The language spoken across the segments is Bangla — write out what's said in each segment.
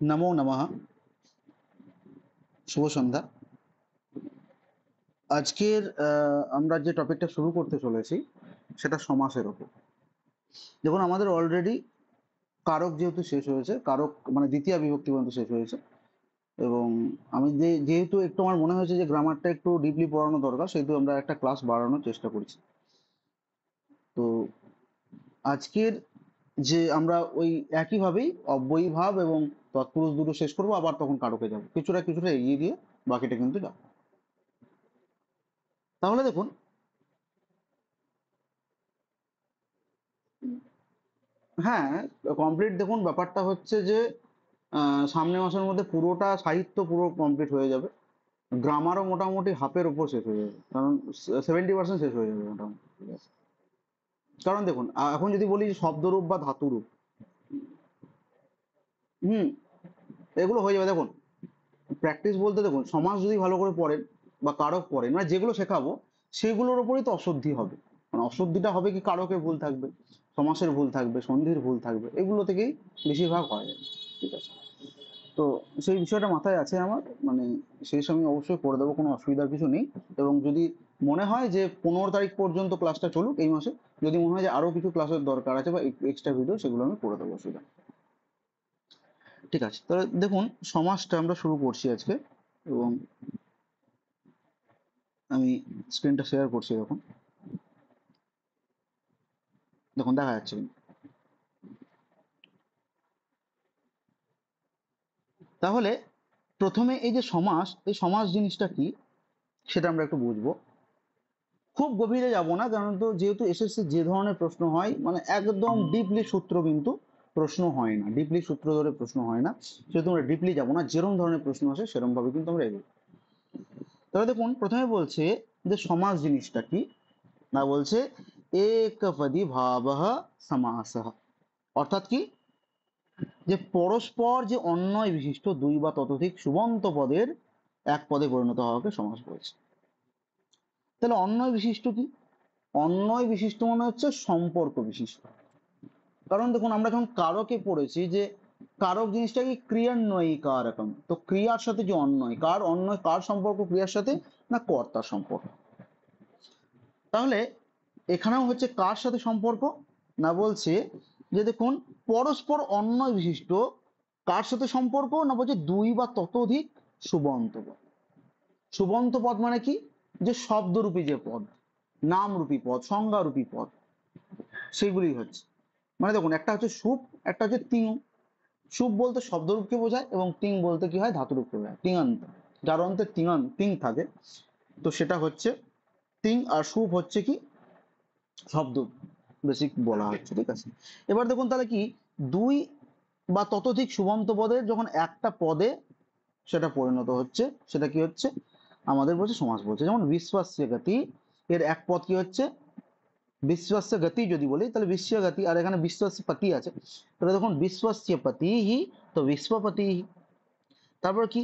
নমো নমঃ। শুভ সন্ধ্যা। আজকের আমরা যে টপিকটা শুরু করতে চলেছি সেটা সমাসের ওপর। দেখুন, আমাদের অলরেডি কারক যেহেতু শেষ হয়েছে, কারক মানে দ্বিতীয়া বিভক্তি পর্যন্ত শেষ হয়েছে, এবং আমি যেহেতু একটু আমার মনে হয়েছে যে গ্রামারটা একটু ডিপলি পড়ানো দরকার, সেহেতু আমরা একটা ক্লাস বাড়ানোর চেষ্টা করছি। তো আজকের যে আমরা ওই একইভাবেই অব্যয়ীভাব এবং তৎপুরুষ দুটো শেষ করবো, আবার তখন কারকে যাবো, কিছুটা কিছুটা এগিয়ে দিয়ে বাকিটা কিন্তু যাবো। তাহলে দেখুন, হ্যাঁ, কমপ্লিট। দেখুন, ব্যাপারটা হচ্ছে যে সামনের মাসের মধ্যে পুরোটা সাহিত্য পুরো কমপ্লিট হয়ে যাবে। গ্রামারও মোটামুটি হাফের উপর শেষ হয়ে যাবে, কারণ 70% শেষ হয়ে যাবে মোটামুটি। ঠিক আছে, কারণ দেখুন, এখন যদি বলি যে শব্দরূপ বা ধাতুরূপ, হুম, এগুলো হয়ে যাবে। দেখুন, প্র্যাকটিস বলতে দেখুন, সমাজ যদি ভালো করে পড়েন বা কারক পড়েন, মানে যেগুলো শেখাবো সেগুলোর ওপরই তো অশুদ্ধি হবে। মানে অশুদ্ধিটা হবে কি, কারকের ভুল থাকবে, সমাসের ভুল থাকবে, সন্ধির ভুল থাকবে, এগুলো থেকেই বেশিরভাগ হয়। ঠিক আছে, তো সেই বিষয়টা মাথায় আছে আমার, মানে সেই সময় অবশ্যই করে দেবো, কোনো অসুবিধার কিছু নেই। এবং যদি মনে হয় যে 15 তারিখ পর্যন্ত ক্লাসটা চলুক এই মাসে, যদি মনে হয় যে আরো কিছু ক্লাসের দরকার আছে বা এক্সট্রা ভিডিও, সেগুলো আমি করে দেবো, অসুবিধা নেই। ঠিক আছে, তাহলে দেখুন, সমাজটা আমরা শুরু করছি আজকে, এবং আমি স্ক্রিনটা শেয়ার করছি। দেখুন, দেখুন দেখা যাচ্ছে কিন্তু। তাহলে প্রথমে এই যে সমাস, এই সমাস জিনিসটা কি সেটা আমরা একটু বুঝবো। খুব গভীরে যাব না, কারণ তো যেহেতু এসএসসি যে ধরনের প্রশ্ন হয়, মানে একদম ডিপলি সূত্র কিন্তু প্রশ্ন হয় না, ডিপলি সূত্র ধরে প্রশ্ন হয় না, সেহেতু আমরা ডিপলি যাব না। যেরকম ধরনের প্রশ্ন আসে সেরকম ভাবে কিন্তু আমরা এগোবো। তবে দেখুন, প্রথমে বলছে যে সমাস জিনিসটা কি, না বলছে একপদী ভাবঃ সমাসঃ। অর্থাৎ কি, যে পরস্পর যে অন্বয় বিশিষ্ট দুই বা ততোধিক সুবন্ত পদের এক পদে পরিণত হওয়াকে সমাস বলছে। তাহলে অন্বয় বিশিষ্ট কি? অন্বয় বিশিষ্ট মানে হচ্ছে সম্পর্ক বিশিষ্ট। কারণ দেখুন, আমরা যখন কারকে পড়েছি যে কারক জিনিসটা কি, ক্রিয়ান্বয়ী কারকম, তো ক্রিয়ার সাথে যে অন্বয়, কার অন্বয়, কার সম্পর্ক ক্রিয়ার সাথে, না কর্তার সম্পর্ক। তাহলে এখানেও হচ্ছে কার সাথে সম্পর্ক, না বলছে যে দেখুন, পরস্পর অন্বয় বিশিষ্ট কার সাথে সম্পর্ক, না বলছে দুই বা ততোধিক সুবন্ত পদ। সুবন্ত পদ মানে কি, যে শব্দরূপী যে পদ, নামরূপী পদ, সংজ্ঞারূপী পদ, সেগুলি হচ্ছে। মানে দেখুন, একটা হচ্ছে সুপ, একটা হচ্ছে তিং। সুপ বলতে শব্দরূপকে বোঝায়, এবং তিং বলতে কি হয়, ধাতুরূপকে বোঝায়। তিঙান্ত, যার অন্তে তিং থাকে, তো সেটা হচ্ছে তিং। আর সুপ হচ্ছে কি, শব্দ বেসিক বলা হচ্ছে। ঠিক আছে, এবার দেখুন, তাহলে কি, দুই বা ততোধিক সুবন্ত পদের যখন একটা পদে সেটা পরিণত হচ্ছে, সেটা কি হচ্ছে, আমাদের বলছে সমাস বলছে। যেমন বিশ্বাস্য গতি, এর এক পদ কি হচ্ছে, বিশ্বাস্য গতি যদি বলি, তাহলে বিশ্ব গতি, আর এখানে বিশ্বাস্য পতি আছে, তাহলে দেখুন বিশ্বাস্য পতি হি, তো বিশ্বপতি। তারপর কি,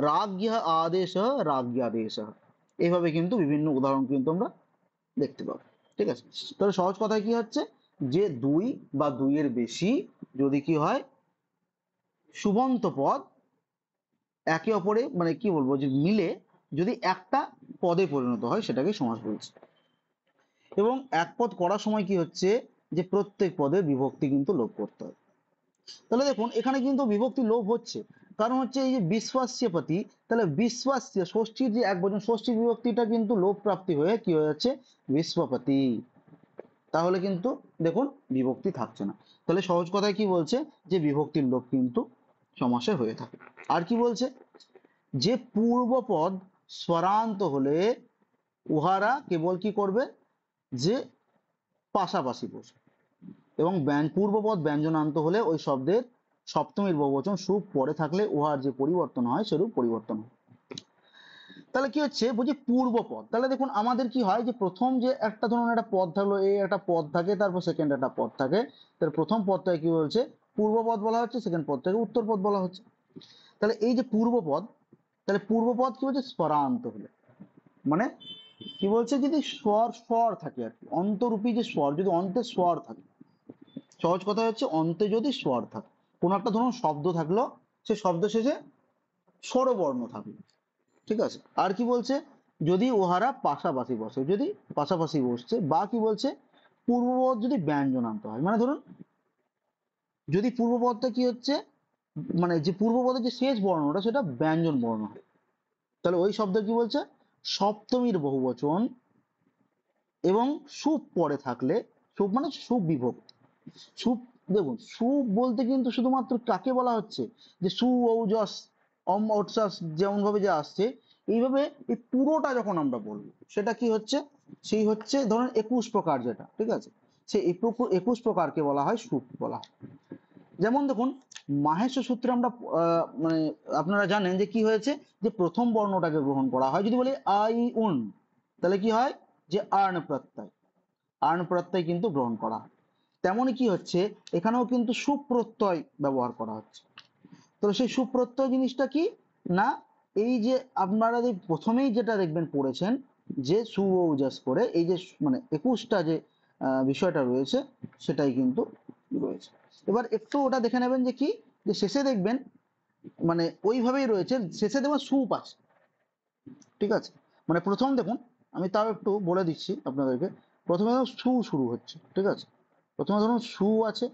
রাজ্ঞ আদেশ, রাজ্ঞাদেশ, এইভাবে কিন্তু বিভিন্ন উদাহরণ কিন্তু আমরা দেখতে পাবো। ঠিক আছে, তাহলে সহজ কথায় কি হচ্ছে, যে দুই বা দুইয়ের বেশি যদি কি হয়, সুবন্ত পদ একে অপরে, মানে কি বলবো, যে মিলে যদি একটা পদে পরিণত হয়, সেটাকে সমাস বলছে। এবং এক পদ করার সময় কি হচ্ছে, যে প্রত্যেক পদে বিভক্তি কিন্তু লোপ করতে হয়। তাহলে দেখুন, এখানে কিন্তু বিভক্তি লোপ হচ্ছে, কারণ হচ্ছে এই যে বিশ্বাস্যপতি, তাহলে বিশ্বাস্য ষষ্ঠীর যে এক বচন, ষষ্ঠী বিভক্তিটা কিন্তু লোপ প্রাপ্তি হয়ে কি হয়ে যাচ্ছে, বিশ্বপতি। তাহলে কিন্তু দেখুন, বিভক্তি থাকছে না। তাহলে সহজ কথায় কি বলছে, যে বিভক্তির লোপ কিন্তু সমাসে হয়ে থাকে। আর কি বলছে, যে পূর্বপদ স্বরান্ত হলে উহারা কেবল কি করবে, যে পাশাপাশি বসে, এবং পূর্বপদ ব্যঞ্জনান্ত হলে ওই শব্দের সপ্তমীর বহুবচন সুপ পরে থাকলে উহার যে পরিবর্তন হয় সেরূপ পরিবর্তন হয়। তাহলে কি হচ্ছে, বলছি পূর্বপদ। তাহলে দেখুন, আমাদের কি হয়, যে প্রথম যে একটা, ধরুন একটা পদ থাকলো, এই একটা পদ থাকে, তারপর সেকেন্ড একটা পদ থাকে, তাহলে প্রথম পদটাকে কি বলছে, পূর্বপদ বলা হচ্ছে, সেকেন্ড পদটাকে উত্তরপদ বলা হচ্ছে। তাহলে এই যে পূর্বপদ, তাহলে পূর্বপদ কি বলছে, স্বরান্ত হলে, মানে কি বলছে, যদি স্বর স্বর থাকে আর কি, অন্তরূপী যে স্বর, যদি অন্তে স্বর থাকে, সহজ কথা হচ্ছে অন্তে যদি স্বর থাকে, কোন একটা ধরুন শব্দ থাকলো, সে শব্দ শেষে স্বরবর্ণ থাকবে, ঠিক আছে। আর কি বলছে, যদি উহারা পাশাপাশি বসে, যদি পাশাপাশি বসছে, বা কি বলছে পূর্বপদ যদি ব্যঞ্জন আনতে হয়, মানে ধরুন যদি পূর্বপদটা কি হচ্ছে, মানে যে পূর্বপদের যে শেষ বর্ণটা সেটা ব্যঞ্জন বর্ণ হয়, তাহলে ওই শব্দ কি বলছে, সপ্তমীর বহুবচন এবং সুপ পরে থাকলে, সুপ মানে সুবিভক্তি, সুপ, দেখুন সুপ বলতে কিন্তু শুধুমাত্র কাকে বলা হচ্ছে, যে সু ঔজস অম ঔৎসাস যেমন ভাবে যে আসছে, এইভাবে এই পুরোটা যখন আমরা বলবো সেটা কি হচ্ছে, সেই হচ্ছে ধরুন 21 প্রকার যেটা, ঠিক আছে, সেই 21 প্রকারকে বলা হয় সুপ বলা হয়। যেমন দেখুন মাহেশ্ব সূত্রে আমরা মানে আপনারা জানেন যে কি হয়েছে, যে প্রথম বর্ণটাকে গ্রহণ করা হয়, যদি বলি আই উন, তাহলে কি হয়, যে আর্ণ প্রত্যয়, আর্ণ প্রত্যয় কিন্তু গ্রহণ করা হয়। তেমনই কি হচ্ছে, এখানেও কিন্তু সুপ্রত্যয় ব্যবহার করা হচ্ছে। তো সেই সুপ্রত্যয় জিনিসটা কি না, এই যে আপনারা যে প্রথমেই যেটা দেখবেন পড়েছেন, যে সু ঔজাস করে এই যে মানে 21টা যে বিষয়টা রয়েছে সেটাই কিন্তু রয়েছে। এবার একটু ওটা দেখে নেবেন যে কি, যে শেষে দেখবেন মানে ওইভাবেই রয়েছে, শেষে দেখবেন সুপ আছে, ঠিক আছে। মানে প্রথম দেখুন, আমি তাও একটু বলে দিচ্ছি আপনাদেরকে, প্রথমে সু শুরু হচ্ছে, ঠিক আছে, প্রথমে ধরুন সু আছে,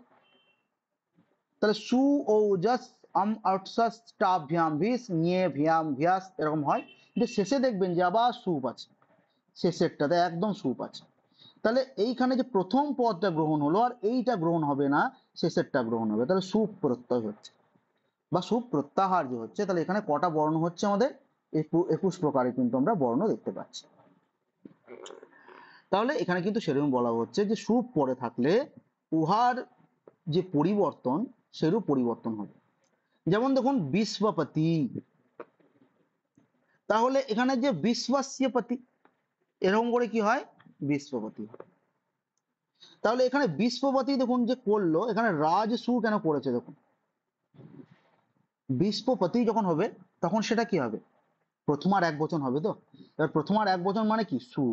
তাহলে সু ও জাস আম আউটসাস টা ভ্যাম ভিস নিয়ে ভ্যাম ভ্যাস এরকম হয়, কিন্তু শেষে দেখবেন যে আবার সুপ আছে, শেষেরটাতে একদম সুপ আছে। তাহলে এইখানে যে প্রথম পদটা গ্রহণ হলো আর এইটা গ্রহণ হবে না, শেষেরটা গ্রহণ হবে, তাহলে সুপ প্রত্যয় হচ্ছে বা সুপ প্রত্যাহার যে হচ্ছে, তাহলে এখানে কটা বর্ণ হচ্ছে আমাদের, 21 প্রকারে কিন্তু আমরা বর্ণ দেখতে পাচ্ছি। তাহলে এখানে কিন্তু সেরকম বলা হচ্ছে যে সুপ পরে থাকলে উহার যে পরিবর্তন সেরূপ পরিবর্তন হবে। যেমন দেখুন বিশ্বপতি, তাহলে এখানে যে বিশ্বাস্যপতি এরকম করে কি হয়, বিশ্বপতি। তাহলে এখানে বিশ্বপতি দেখুন যে করলো, এখানে রাজসু কেন করেছে দেখুন, বিশ্বপতি যখন হবে তখন সেটা কি হবে, প্রথম আর এক বচন হবে, তো এবার প্রথম আর এক বচন মানে কি সু,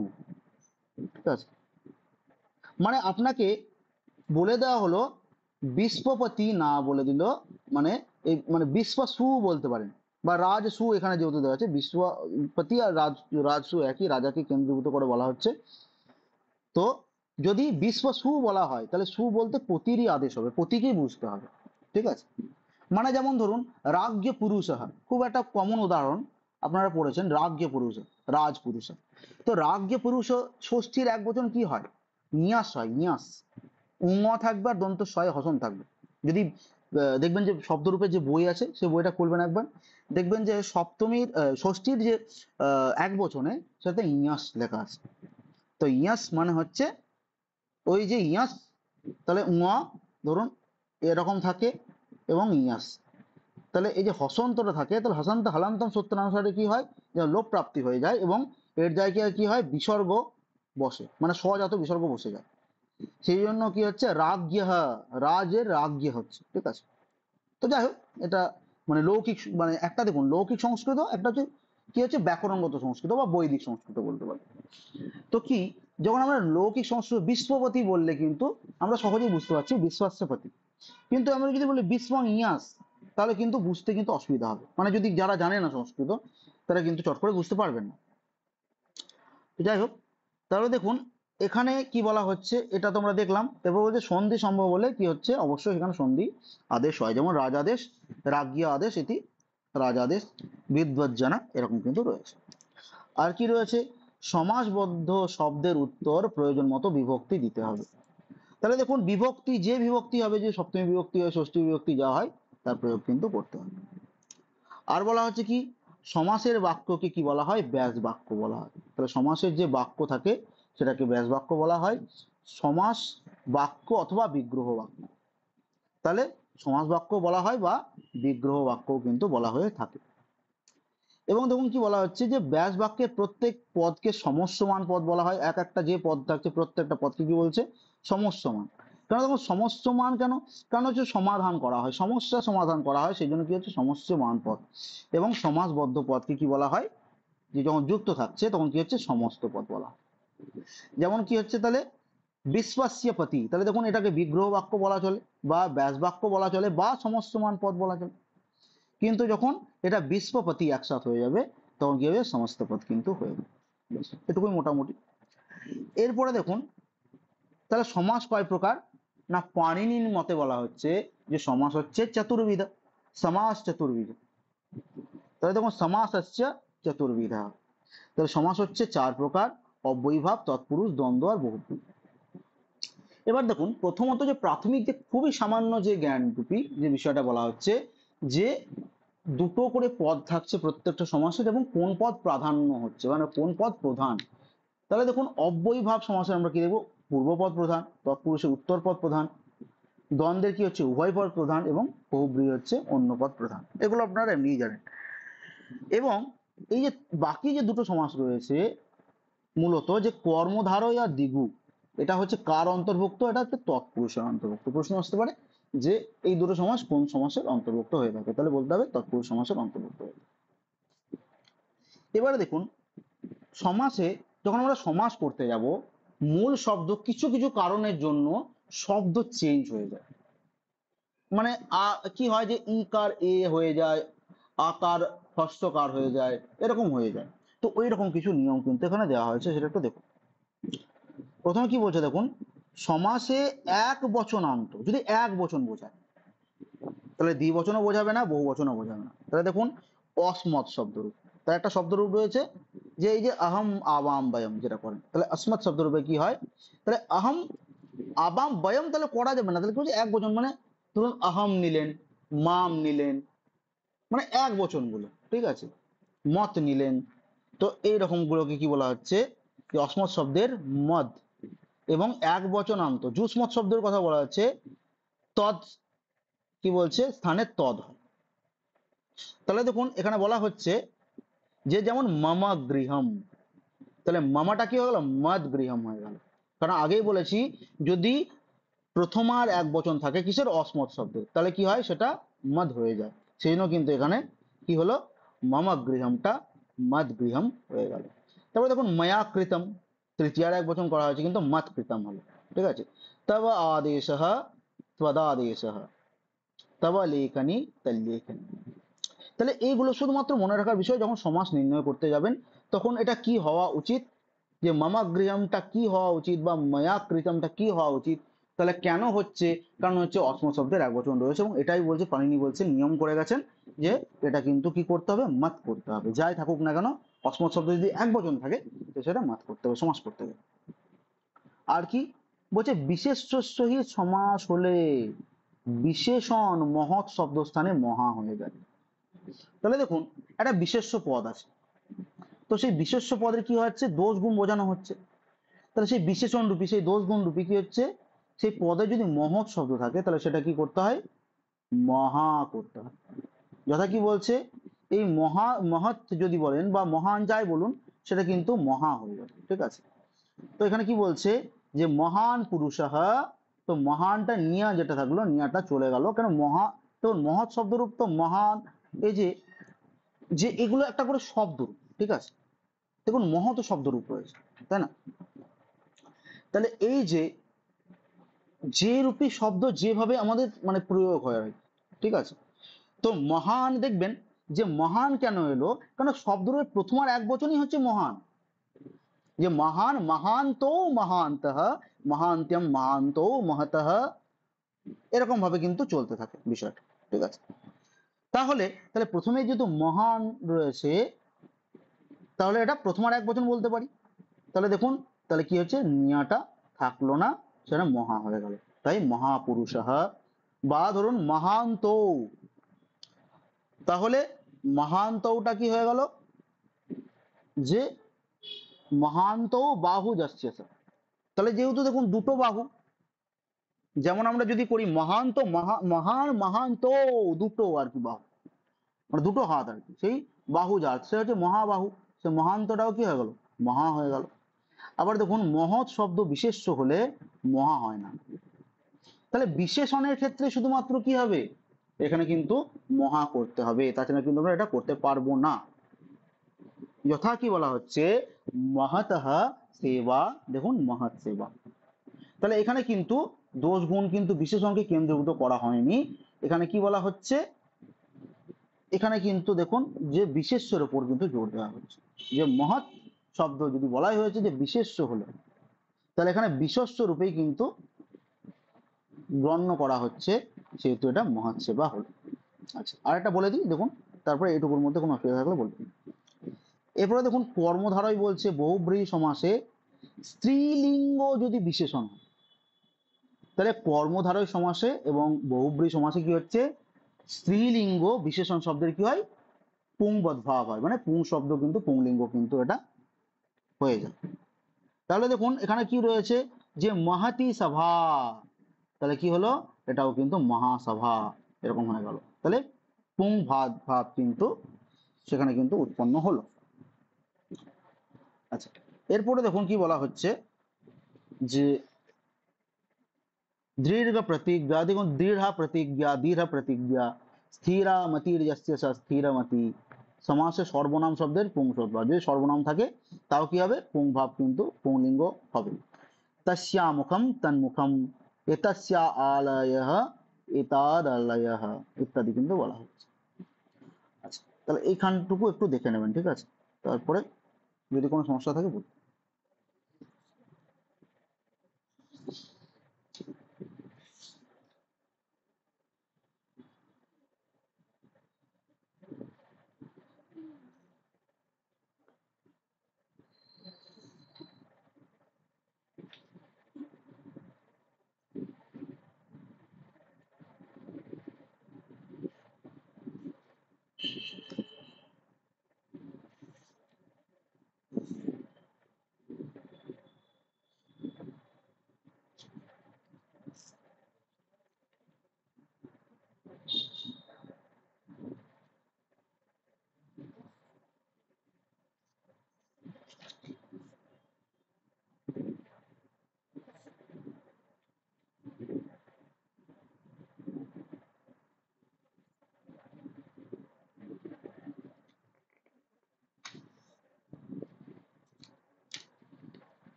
ঠিক আছে। মানে আপনাকে বলে দেওয়া হলো বিশ্বপতি না বলে দিল, মানে এই মানে বিশ্বসু বলতে পারেন, বা রাজসু এখানে যেহেতু দেওয়া আছে, বিশ্বপতি আর রাজসু একই, রাজাকে কেন্দ্রীভূত করে বলা হচ্ছে। তো যদি বিশ্বসু বলা হয় তাহলে সু বলতে পতিরই আদেশ হবে, পতিকেই বুঝতে হবে, ঠিক আছে। মানে যেমন ধরুন রাজ্য পুরুষ, খুব একটা কমন উদাহরণ আপনারা পড়েছেন, রাজ্য পুরুষ, রাজপুরুষ। তো রাজ্য পুরুষ ষষ্ঠীর এক বচন কি হয়, নিয়াস হয়, নিয়াস, উঙ থাকবে আর দন্ত শয়ে হসন থাকবে। যদি দেখবেন যে শব্দরূপে যে বই আছে সে বইটা খুলবেন একবার, দেখবেন যে সপ্তমীর ষষ্ঠীর যে এক বচনে সেটাতে ইয়াস লেখা আছে। তো ইয়াস মানে হচ্ছে ওই যে ইয়াস, তাহলে উঙ ধরুন এরকম থাকে এবং ইয়াস, তাহলে এই যে হসন্তটা থাকে, তাহলে হসন্ত হলান্তম সূত্রানুসারে কি হয়, যে লোপ প্রাপ্তি হয়ে যায় এবং এর জায়গায় কি হয়, বিসর্গ বসে, মানে স্বজাত বিসর্গ বসে যায়, সেই জন্য কি হচ্ছে রাজ্ঞ, রাজের রাজ্ঞ হচ্ছে, ঠিক আছে। তো যাই হোক, এটা মানে লৌকিক, মানে একটা দেখুন লৌকিক সংস্কৃত, একটা হচ্ছে কি হচ্ছে ব্যাকরণগত সংস্কৃত বা বৈদিক সংস্কৃত বলতে পারি। তো কি, যখন আমরা লৌকিক সংস্কৃত বিশ্বপতি বললে কিন্তু আমরা সহজেই বুঝতে পারছি বিশ্বাস্যপতি, কিন্তু আমরা যদি বলি বিশ্বং ইয়াস তাহলে কিন্তু বুঝতে কিন্তু অসুবিধা হবে, মানে যদি যারা জানে না সংস্কৃত তারা কিন্তু চট করে বুঝতে পারবেন না। তো যাই হোক, তাহলে দেখুন এখানে কি বলা হচ্ছে এটা তোমরা দেখলাম, এবার বলছে সন্ধি সম্ভব হলে কি হচ্ছে, অবশ্যই এখানে সন্ধি আদেশ হয়, যেমন রাজাদেশ, রাজ্ঞী আদেশ ইতি, রাজাদেশ, বিদ্বজ্জনা এরকম কিন্তু রয়েছে। আর কি রয়েছে, সমাসবদ্ধ শব্দের উত্তর প্রয়োজন মতো বিভক্তি দিতে হবে। তাহলে দেখুন বিভক্তি, যে বিভক্তি হবে, যে সপ্তমী বিভক্তি হয়, ষষ্ঠী বিভক্তি যা হয় তার প্রয়োগ কিন্তু করতে হবে। আর বলা হচ্ছে কি, সমাসের বাক্যকে কি বলা হয়, ব্যাস বাক্য বলা হয়। তাহলে সমাসের যে বাক্য থাকে সেটাকে ব্যাস বাক্য বলা হয়, সমাস বাক্য অথবা বিগ্রহ বাক্য, তাহলে সমাস বাক্য বলা হয় বা বিগ্রহ বাক্য কিন্তু বলা হয়ে থাকে। এবং দেখুন কি বলা হচ্ছে, যে ব্যাস বাক্যের প্রত্যেক পদকে সমস্যমান পদ বলা হয়, এক একটা যে পদ থাকছে প্রত্যেকটা পদকে কি বলছে, সমস্যমান। কেন দেখুন সমস্যমান কেন, কারণ হচ্ছে সমাধান করা হয়, সমস্যা সমাধান করা হয়, সেই জন্য কি হচ্ছে সমস্যমান পদ। এবং সমাসবদ্ধ পদকে কি বলা হয়, যে যখন যুক্ত থাকছে তখন কি হচ্ছে সমস্ত পদ বলা হয়। যেমন কি হচ্ছে তাহলে বিশ্বাস্যপতি, তাহলে দেখুন এটাকে বিগ্রহ বাক্য বলা চলে বা ব্যাস বাক্য বলা চলে বা সমস্যমান পদ বলা চলে। কিন্তু যখন এটা বিশ্বপতি একসাথে হয়ে যাবে তখন কি হবে, সমস্ত পদ কিন্তু হয়ে যাবে। এটুকুই মোটামুটি। এরপরে দেখুন তাহলে সমাস কয় প্রকার, না পাণিনির মতে বলা হচ্ছে যে সমাস হচ্ছে চতুর্বিধ, সমাস চতুর্বিধ। তাহলে দেখুন সমাস হচ্ছে চতুর্বিধা, তাহলে সমাস হচ্ছে চার প্রকার, অব্যয়ীভাব, তৎপুরুষ, দ্বন্দ্ব আর বহুব্রী। এবার দেখুন প্রথমত যে প্রাথমিক যে খুবই সামান্য যে জ্ঞানটুপি যে বিষয়টা বলা হচ্ছে যে দুটো করে পদ থাকছে প্রত্যেকটা সমাসের এবং কোন পদ প্রাধান্য হচ্ছে মানে কোন পদ প্রধান। তাহলে দেখুন অব্যয়ীভাব সমাসে আমরা কি দেখবো, পূর্বপদ প্রধান, তৎপুরুষের উত্তর পদ প্রধান, দ্বন্দ্বের কি হচ্ছে উভয় পদ প্রধান এবং বহুব্রী হচ্ছে অন্য পদ প্রধান। এগুলো আপনারা এমনিই জানেন। এবং এই যে বাকি যে দুটো সমাস রয়েছে মূলত যে কর্মধারয় আর দ্বিগু, এটা হচ্ছে কার অন্তর্ভুক্ত, এটা হচ্ছে তৎপুরুষের অন্তর্ভুক্ত। প্রশ্ন আসতে পারে যে এই দুটো সমাস কোন সমাসের অন্তর্ভুক্ত হয়ে থাকে, তাহলে বলতে হবে তৎপুরুষ সমাসের অন্তর্ভুক্ত হয়ে থাকে। এবারে দেখুন সমাসে যখন আমরা সমাস করতে যাব মূল শব্দ কিছু কিছু কারণের জন্য শব্দ চেঞ্জ হয়ে যায়, মানে কি হয় যে ইকার এ হয়ে যায়, আকার হ্রস্বকার হয়ে যায়, এরকম হয়ে যায়। তো ওই রকম কিছু নিয়ম কিন্তু এখানে দেওয়া হয়েছে, সেটা একটু দেখুন। প্রথমে কি বলছে দেখুন, সমাসে এক বচনান্ত যদি এক বচন বোঝায় তাহলে দ্বিবচনও বোঝাবে না, বহু বচনও বোঝাবে না। তাহলে দেখুন অসমত শব্দরূপ, তার একটা শব্দরূপ রয়েছে যে এই যে আহম আবাম বয়ম যেটা করেন, তাহলে অসমত শব্দরূপে কি হয়, তাহলে আহম আবাম বয়ম তাহলে করা যাবে না, তাহলে কি হচ্ছে এক বচন, মানে ধরুন আহম নিলেন, মাম নিলেন, মানে এক বচন গুলো, ঠিক আছে, মত নিলেন। তো এইরকম গুলোকে কি বলা হচ্ছে যে অসমত শব্দের মদ, এবং এক বচনান্ত যুসমত শব্দের কথা বলা হচ্ছে তদ, কি বলছে স্থানে তদ হয়। তাহলে দেখুন এখানে বলা হচ্ছে যে যেমন মামা গৃহম, তাহলে মামাটা কি হয়ে গেল, মদ গৃহম হয়ে গেল, কারণ আগেই বলেছি যদি প্রথম আর এক বচন থাকে কিসের, অসমত শব্দের, তাহলে কি হয় সেটা মদ হয়ে যায়। সেই জন্য কিন্তু এখানে কি হলো, মামা গৃহমটা মদ গৃহম হয়ে গেল। তারপরে দেখুন মায়া কৃতম, তৃতীয়ার এক বচন করা হয়েছে কিন্তু মত কৃতম হলো, ঠিক আছে। তব আদেশ ত্বদাদেশ, তব লেখনী তল্লেখনী। তাহলে এইগুলো শুধুমাত্র মনে রাখার বিষয়, যখন সমাস নির্ণয় করতে যাবেন তখন এটা কি হওয়া উচিত, যে মামাগৃহমটা কি হওয়া উচিত বা মায়াকৃতমটা কি হওয়া উচিত। তাহলে কেন হচ্ছে, কারণ হচ্ছে অসমত শব্দের এক বচন রয়েছে এবং এটাই বলছে পাণিনি বলছে নিয়ম করে গেছেন যে এটা কিন্তু কি করতে হবে, মাত করতে হবে, যাই থাকুক না কেন অসমত শব্দ যদি এক বচন থাকে তো সেটা মাত করতে হবে, সমাস করতে হবে। আর কি বলছে, বিশেষ সহিত সমাস হলে বিশেষণ মহৎ শব্দস্থানে মহা হয়ে যায়। তাহলে দেখুন একটা বিশেষ্য পদ আছে, তো সেই বিশেষ্য পদের কি হচ্ছে, দোষ গুণ বোঝানো হচ্ছে, তাহলে সেই বিশেষণ রূপী সেই দোষ গুণ রূপী কি হচ্ছে, সেই পদে যদি মহৎ শব্দ থাকে তাহলে সেটা কি করতে হয়, মহা করতে হয়। যথা কি বলছে, এই মহা মহৎ যদি বলেন বা মহান যাই বলুন সেটা কিন্তু মহা হয়ে যাবে, ঠিক আছে। তো এখানে কি বলছে যে মহান পুরুষাহ, তো মহানটা নিয়া যেটা থাকলো নিয়াটা চলে গেল, কেন মহা, তো মহৎ শব্দরূপ তো মহান, এই যে যে এগুলো একটা করে শব্দরূপ, ঠিক আছে। দেখুন মহৎ শব্দরূপ রয়েছে, তাই না। তাহলে এই যে যে রূপী শব্দ যেভাবে আমাদের মানে প্রয়োগ হয় আর কি, ঠিক আছে। তো মহান দেখবেন যে মহান কেন এলো, কারণ শব্দরূপের প্রথম আর এক বচনই হচ্ছে মহান, যে মহান মহান্ত মহান্তঃ, মহান্ত্যম মহান্ত মহতঃ, এরকম ভাবে কিন্তু চলতে থাকে বিষয়টা, ঠিক আছে। তাহলে তাহলে প্রথমে যেহেতু মহান রয়েছে তাহলে এটা প্রথম আর এক বচন বলতে পারি। তাহলে দেখুন তাহলে কি হচ্ছে, নিয়াটা থাকলো না, সেটা মহা হয়ে গেল, তাই মহাপুরুষাহ। বা ধরুন মহান্ত, তাহলে মহান্তটা কি হয়ে গেল, যে মহান্ত বাহু যাচ্ছে, তাহলে যেহেতু দেখুন দুটো বাহু, যেমন আমরা যদি করি মহান্ত মহান মহান্ত, দুটো আর কি বাহু, মানে দুটো হাত আর কি, সেই বাহু যার সে হচ্ছে মহাবাহু, সে মহান্তটাও কি হয়ে গেল, মহা হয়ে গেল। আবার দেখুন মহৎ শব্দ বিশেষ্য হলে মহা হয় না, তাহলে বিশেষণের ক্ষেত্রে শুধুমাত্র কি হবে, এখানে কিন্তু মহা করতে হবে, তাছাড়া কিন্তু আমরা এটা করতে পারবো না। যথা কি বলা হচ্ছে, মহতঃ সেবা, দেখুন মহৎ সেবা, তাহলে এখানে কিন্তু দোষ গুণ কিন্তু বিশেষণকে কেন্দ্রীভূত করা হয়নি, এখানে কি বলা হচ্ছে, এখানে কিন্তু দেখুন যে বিশেষ্যের উপর কিন্তু জোর দেওয়া হচ্ছে, যে মহৎ শব্দ যদি বলাই হয়েছে যে বিশেষ্য হলো, তাহলে এখানে বিশেষ্য রূপেই কিন্তু গণ্য করা হচ্ছে, সেহেতু এটা মহৎ সেবা হলো। আচ্ছা, আরেকটা বলে দিই দেখুন, তারপরে এটুকুর মধ্যে কোনো অসুবিধা থাকলে বলবেন। এরপরে দেখুন কর্মধারয় বলছে বহুব্রীহি সমাসে স্ত্রীলিঙ্গ যদি বিশেষণ হয়, তাহলে কর্মধারয় সমাসে এবং বহুব্রীহি সমাসে কি হচ্ছে, স্ত্রীলিঙ্গ বিশেষণ শব্দের কি হয়, পুংবদ ভাব হয়, মানে পুং শব্দ কিন্তু পুংলিঙ্গ কিন্তু এটা হয়ে যায়। তাহলে দেখুন এখানে কি রয়েছে, যে মহতি সভা, তাহলে কি হলো, এটাও কিন্তু মহাসভা এরকম হয়ে গেল, তাহলে পুং ভাব ভাব কিন্তু সেখানে কিন্তু উৎপন্ন হলো। আচ্ছা, এরপরে দেখুন কি বলা হচ্ছে, যে দৃঢ় প্রতিজ্ঞা, দেখুন দৃঢ় প্রতিজ্ঞা, দৃঢ় প্রতিজ্ঞা, স্থিরা মতির যস্য স স্থিরমতি, সমাসে সর্বনাম শব্দের পুং শব্দ, যদি সর্বনাম থাকে তাও কি হবে, পুং ভাব কিন্তু পুংলিঙ্গ হবে। তস্যা মুখম তন্মুখম, এতস্যা আলয়ঃ এতাদালয়ঃ ইত্যাদি কিন্তু বলা হচ্ছে। আচ্ছা, তাহলে এইখানটুকু একটু দেখে নেবেন, ঠিক আছে, তারপরে যদি কোনো সমস্যা থাকে বলুন।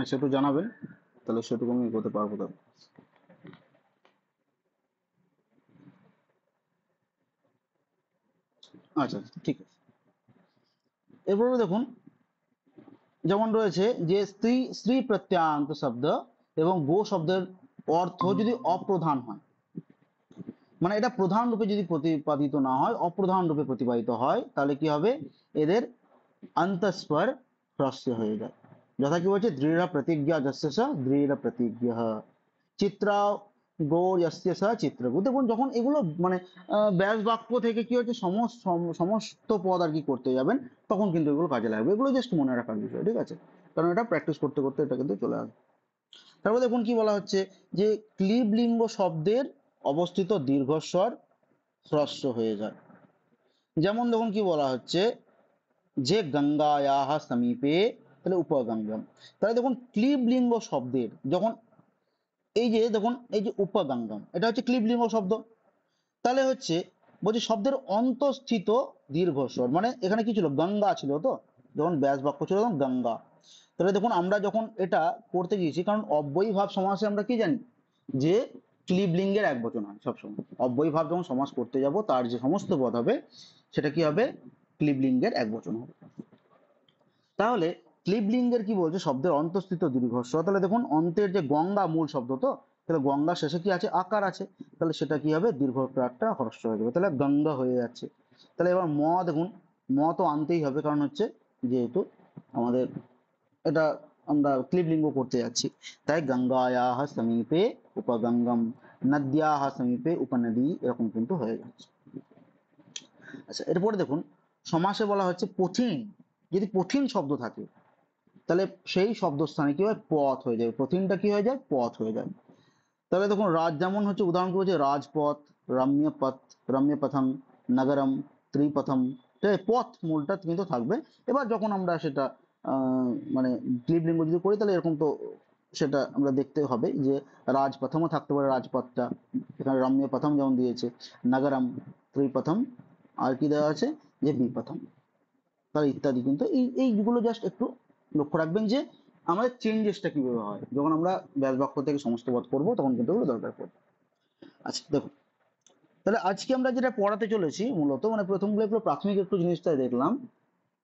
আচ্ছা, একটু জানাবেন, তাহলে সেটুকু আমি এগোতে পারবো। তাহলে আচ্ছা, ঠিক আছে। এরপরে দেখুন, যেমন রয়েছে যে স্ত্রী স্ত্রী প্রত্যয়ান্ত শব্দ এবং গো শব্দের অর্থ যদি অপ্রধান হয়, মানে এটা প্রধান রূপে যদি প্রতিপাদিত না হয়, অপ্রধান রূপে প্রতিপাদিত হয়, তাহলে কি হবে, এদের অন্তঃস্বর হ্রস্ব হয়ে যায়। যথা কি বলছে, দৃঢ় প্রতিজ্ঞা যস্য স দৃঢ় প্রতিজ্ঞ, চিত্রা গো যস্য স চিত্রগু। দেখুন যখন এগুলো মানে ব্যাস বাক্য থেকে কি হচ্ছে, সমস্ত পদ আর কি করতে যাবেন, তখন কিন্তু এগুলো কাজে লাগবে, এগুলো জাস্ট মনে রাখার বিষয়, ঠিক আছে, কারণ এটা প্র্যাকটিস করতে করতে এটা কিন্তু চলে আসবে। তারপর দেখুন কি বলা হচ্ছে, যে ক্লীবলিঙ্গ শব্দের অবস্থিত দীর্ঘস্বর হ্রস্ব হয়ে যায়। যেমন দেখুন কি বলা হচ্ছে, যে গঙ্গায়াহ সমীপে, তাহলে উপগঙ্গম, তাহলে দেখুন ক্লীবলিঙ্গ শব্দের যখন এই যে দেখুন এই যে উপগঙ্গম, এটা হচ্ছে ক্লীবলিঙ্গ শব্দ, তাহলে হচ্ছে বলছি শব্দের অন্তঃস্থিত দীর্ঘস্বর, মানে এখানে কি ছিল, গঙ্গা ছিল, তো যখন ব্যাস বাক্য ছিল তখন গঙ্গা, তাহলে দেখুন আমরা যখন এটা করতে গিয়েছি, কারণ অব্যয়ী ভাব সমাসে আমরা কি জানি, যে ক্লীবলিঙ্গের এক বচন হয় সবসময়, অব্যয়ী ভাব যখন সমাস করতে যাব তার যে সমস্ত পদ হবে সেটা কি হবে, ক্লীবলিঙ্গের এক বচন হবে। তাহলে ক্লীবলিঙ্গের কি বলছে, শব্দের অন্তঃস্থিত দীর্ঘস্ব, তাহলে দেখুন অন্তের যে গঙ্গা মূল শব্দ, তো তাহলে গঙ্গা শেষে কি আছে, আকার আছে, তাহলে সেটা কি হবে, দীর্ঘটা হ্রস্ব হয়ে যাবে, তাহলে গঙ্গা হয়ে যাচ্ছে। তাহলে এবার ম দেখুন, ম তো আনতেই হবে, কারণ হচ্ছে যেহেতু আমাদের এটা আমরা ক্লীবলিঙ্গ করতে যাচ্ছি, তাই গঙ্গায়াহ সমীপে উপগঙ্গম, নদ্যাহ সমীপে উপনদী, এরকম কিন্তু হয়ে যাচ্ছে। আচ্ছা, এরপরে দেখুন সমাসে বলা হচ্ছে কঠিন, যদি কঠিন শব্দ থাকে তাহলে সেই শব্দস্থানে কি হয়, পথ হয়ে যায়, কঠিনটা কি হয়ে যায়, পথ হয়ে যায়। তাহলে দেখুন রাজ, যেমন হচ্ছে উদাহরণ করেছে রাজপথ, রম্যপথ, রম্যপথম, নগরম, ত্রিপথম, ঠিক আছে, পথ মূলটা কিন্তু থাকবে। এবার যখন আমরা সেটা মানে ক্লীবলিঙ্গ যদি করি, তাহলে এরকম তো সেটা আমরা দেখতে হবে যে রাজপথমও থাকতে পারে, রাজপথটা এখানে রম্যপথম যেমন দিয়েছে, নগরম, ত্রিপথম, আর কি দেওয়া আছে, যে বিপথম, তাহলে ইত্যাদি কিন্তু এইগুলো জাস্ট একটু লক্ষ্য রাখবেন, যে আমাদের চেঞ্জেসটা কিভাবে হয় যখন আমরা ব্যাস বাক্য থেকে সমস্ত পদ করবো, তখন কিন্তু এগুলো দরকার পড়বে। আচ্ছা দেখুন, তাহলে আজকে আমরা যেটা পড়াতে চলেছি মূলত মানে প্রথমগুলো একটু প্রাথমিক একটু জিনিসটা দেখলাম,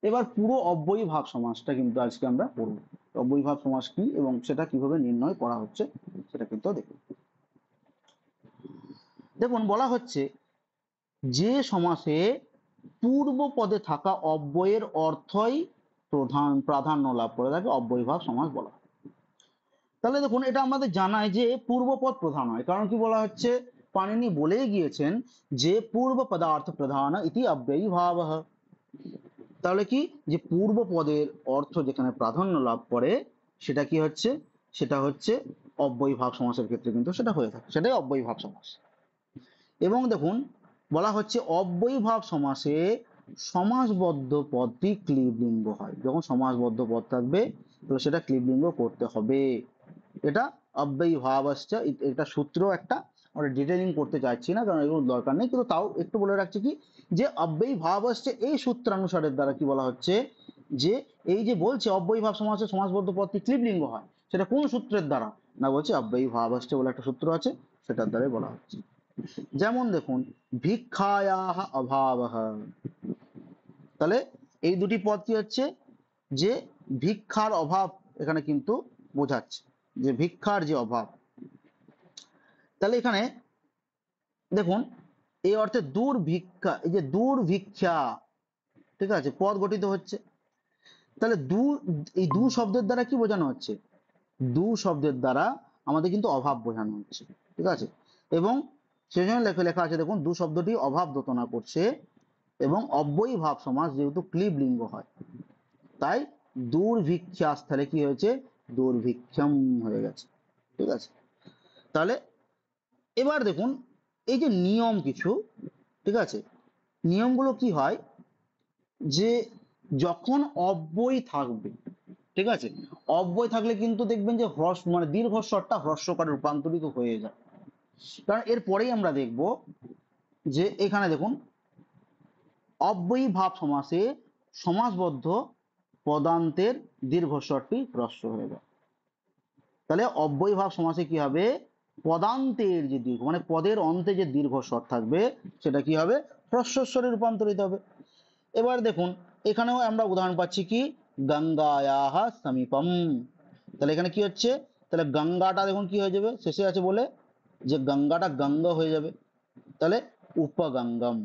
এবার পুরো অব্যয়ীভাব সমাসটা কিন্তু আজকে আমরা পড়ব। অব্যয়ীভাব সমাস কি এবং সেটা কিভাবে নির্ণয় করা হচ্ছে সেটা কিন্তু দেখুন। দেখুন বলা হচ্ছে যে সমাসে পূর্ব পদে থাকা অব্যয়ের অর্থই প্রাধান্য লাভ করে থাকে অব্যয়ীভাব সমাস বলা হয়। তাহলে দেখুন এটা আমাদের জানায় যে পূর্বপদ প্রধান হয়, কারণ কি বলা হচ্ছে, পাণিনি বলেই গিয়েছেন যে পূর্ব পদার্থ প্রধান ইতি অব্যয়ী ভাব। তাহলে কি, যে পূর্ব পদের অর্থ যেখানে প্রাধান্য লাভ করে সেটা কি হচ্ছে, সেটা হচ্ছে অব্যয়ীভাব সমাসের ক্ষেত্রে কিন্তু সেটা হয়ে থাকে, সেটাই অব্যয়ীভাব সমাস। এবং দেখুন বলা হচ্ছে অব্যয়ীভাব সমাসে সমাসবদ্ধ পদটি ক্লীবলিঙ্গ হয়। যখন সমাসবদ্ধ পদ থাকবে তো সেটা ক্লীবলিঙ্গ করতে হবে। এটা অব্যয়ীভাব আসছে, এটা সূত্র একটা, আমরা ডিটেলিং করতে চাইছি না কারণ এগুলো দরকার নেই, কিন্তু তাও একটু বলে রাখছি কি, যে অব্যয়ীভাব আসছে এই সূত্রানুসারের দ্বারা কি বলা হচ্ছে, যে এই যে বলছে অব্যয়ীভাব সমাসে সমাসবদ্ধ পদটি ক্লীবলিঙ্গ হয়, সেটা কোন সূত্রের দ্বারা না, বলছে অব্যয়ীভাব আসছে বলে একটা সূত্র আছে, সেটার দ্বারাই বলা হচ্ছে। যেমন দেখুন ভিক্ষায়াহ অভাবঃ, তাহলে এই দুটি পদ কি হচ্ছে, যে ভিক্ষার অভাব এখানে কিন্তু বোঝাচ্ছে, যে ভিক্ষার যে অভাব। তাহলে এখানে দেখুন এই অর্থে দুর্ভিক্ষা, এই যে দুর্ভিক্ষা, ঠিক আছে, পদ গঠিত হচ্ছে। তাহলে এই দু শব্দের দ্বারা কি বোঝানো হচ্ছে, দু শব্দের দ্বারা আমাদের কিন্তু অভাব বোঝানো হচ্ছে, ঠিক আছে। এবং সেই জন্য লেখা আছে দেখুন দু শব্দটি অভাব দোতনা করছে, এবং অব্যয়ীভাব সমাস যেহেতু ক্লীবলিঙ্গ হয় তাই দুর্ভিক্ষা স্থলে কি হয়েছে, দুর্ভিক্ষম হয়ে গেছে, ঠিক আছে। তাহলে এবার দেখুন এই যে নিয়ম কিছু, ঠিক আছে, নিয়মগুলো কি হয়, যে যখন অব্যয় থাকবে, ঠিক আছে, অব্যয় থাকলে কিন্তু দেখবেন যে হ্রস্ব মানে দীর্ঘস্বরটা হ্রস্বকারে রূপান্তরিত হয়ে যায়। কারণ এরপরেই আমরা দেখব যে এখানে দেখুন অব্যয়ীভাব সমাসে সমাসবদ্ধ পদান্তের দীর্ঘস্বরটি হ্রস্ব হয়ে যায়। তাহলে অব্যয়ীভাব সমাসে কি হবে, পদান্তের যে দীর্ঘ মানে পদের অন্তে যে দীর্ঘস্বর থাকবে সেটা কি হবে, হ্রস্বস্বরে রূপান্তরিত হবে। এবার দেখুন এখানেও আমরা উদাহরণ পাচ্ছি কি, গঙ্গায়াহ সমীপম, তাহলে এখানে কি হচ্ছে, তাহলে গঙ্গাটা দেখুন কি হয়ে যাবে, শেষে আছে বলে যে গঙ্গাটা গঙ্গা হয়ে যাবে, তাহলে উপগঙ্গম,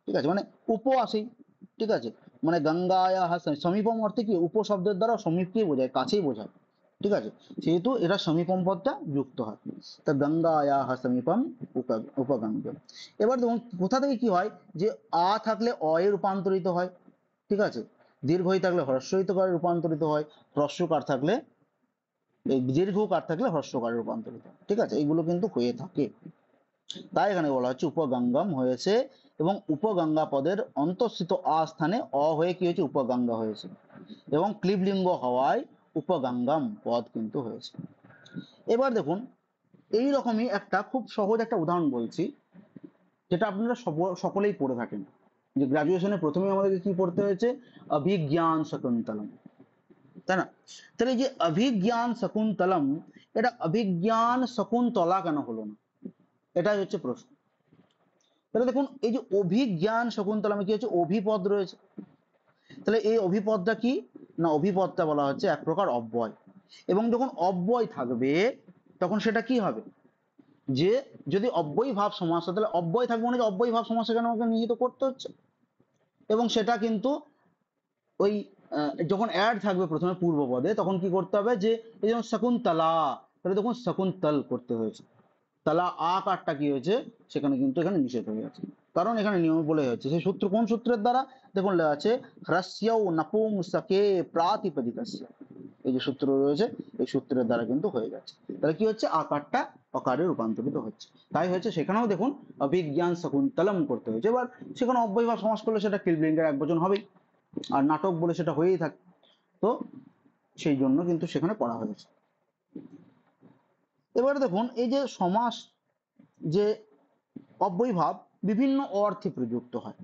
ঠিক আছে, মানে উপ আসেই, ঠিক আছে, মানে গঙ্গায়াহ সমীপম অর্থে কি, উপশব্দের দ্বারা সমীপকেই বোঝায়, কাছেই বোঝায়, ঠিক আছে, সেহেতু এটা সমীপম পদটা যুক্ত হয়, তা গঙ্গায়াহ সমীপম উপগঙ্গম। এবার দেখুন কোথা থেকে কি হয়, যে আ থাকলে অ এ রূপান্তরিত হয়, ঠিক আছে, দীর্ঘই থাকলে হ্রস্বইতকারে রূপান্তরিত হয়, হ্রস্বকার থাকলে এই দীর্ঘকার থাকলে হ্রস্বকারে রূপান্তরিত হয়, ঠিক আছে, এইগুলো কিন্তু হয়ে থাকে। তাই এখানে বলা হচ্ছে উপগঙ্গম হয়েছে, এবং উপগঙ্গা পদের অন্তঃস্থিত আ স্থানে অ হয়ে কি হয়েছে, উপগঙ্গা হয়েছে, এবং ক্লীবলিঙ্গ হওয়ায় উপগঙ্গম পদ কিন্তু হয়েছে। এবার দেখুন এই রকমই একটা খুব সহজ একটা উদাহরণ বলছি, যেটা আপনারা সকলেই পড়ে থাকেন, যে গ্রাজুয়েশনে প্রথমে আমাদেরকে কি পড়তে হয়েছে, অভিজ্ঞান শকুন্তলম, তাই না। তাহলে এই যে অভিজ্ঞান শকুন্তলম, এটা অভিজ্ঞান শকুন্তলা কেন হলো না, এটাই হচ্ছে প্রশ্ন। তাহলে দেখুন এই যে অভিজ্ঞান শকুন্তলমে কি হচ্ছে, অভিপদ রয়েছে, তাহলে এই অভিপদটা কি না, অভিপদটা বলা হচ্ছে এক প্রকার অব্যয়, এবং যখন অব্যয় থাকবে তখন সেটা কি হবে, যে যদি অব্যয়ী ভাব সমাস হয় তাহলে অব্যয় থাকবে মানে যে অব্যয়ী ভাব সমাস এখানে আমাকে নিহিত করতে হচ্ছে, এবং সেটা কিন্তু ওই যখন অ্যাড থাকবে প্রথমে পূর্ব পদে তখন কি করতে হবে, যে এই যেমন শকুন্তলা, তাহলে দেখুন শকুন্তল করতে হয়েছে, তালা আকারটা কি হয়েছে সেখানে কিন্তু এখানে নিষেধ হয়ে গেছে, কারণ এখানে নিয়ম বলে হচ্ছে, সেই সূত্র কোন সূত্রের দ্বারা, দেখুন লেখা আছে হ্রস্যৌ নপুংসকে প্রাতিপদিকস্য, এই যে সূত্র রয়েছে এই সূত্রের দ্বারা কিন্তু হয়ে গেছে, তাহলে কি হচ্ছে আকারটা অকারে রূপান্তরিত হচ্ছে, তাই হচ্ছে সেখানেও দেখুন অভিজ্ঞান শকুন্তলম করতে হয়েছে। এবার সেখানে অব্যয় বা সমাস করলে সেটা ক্লীবলিঙ্গের একবচন হবেই, আর নাটক বলে সেটা হয়েই থাকে, তো সেই জন্য কিন্তু সেখানে করা হয়েছে। এবারে দেখুন এই যে সমাস, যে অব্যয়ভাব বিভিন্ন অর্থে প্রযুক্ত হয়,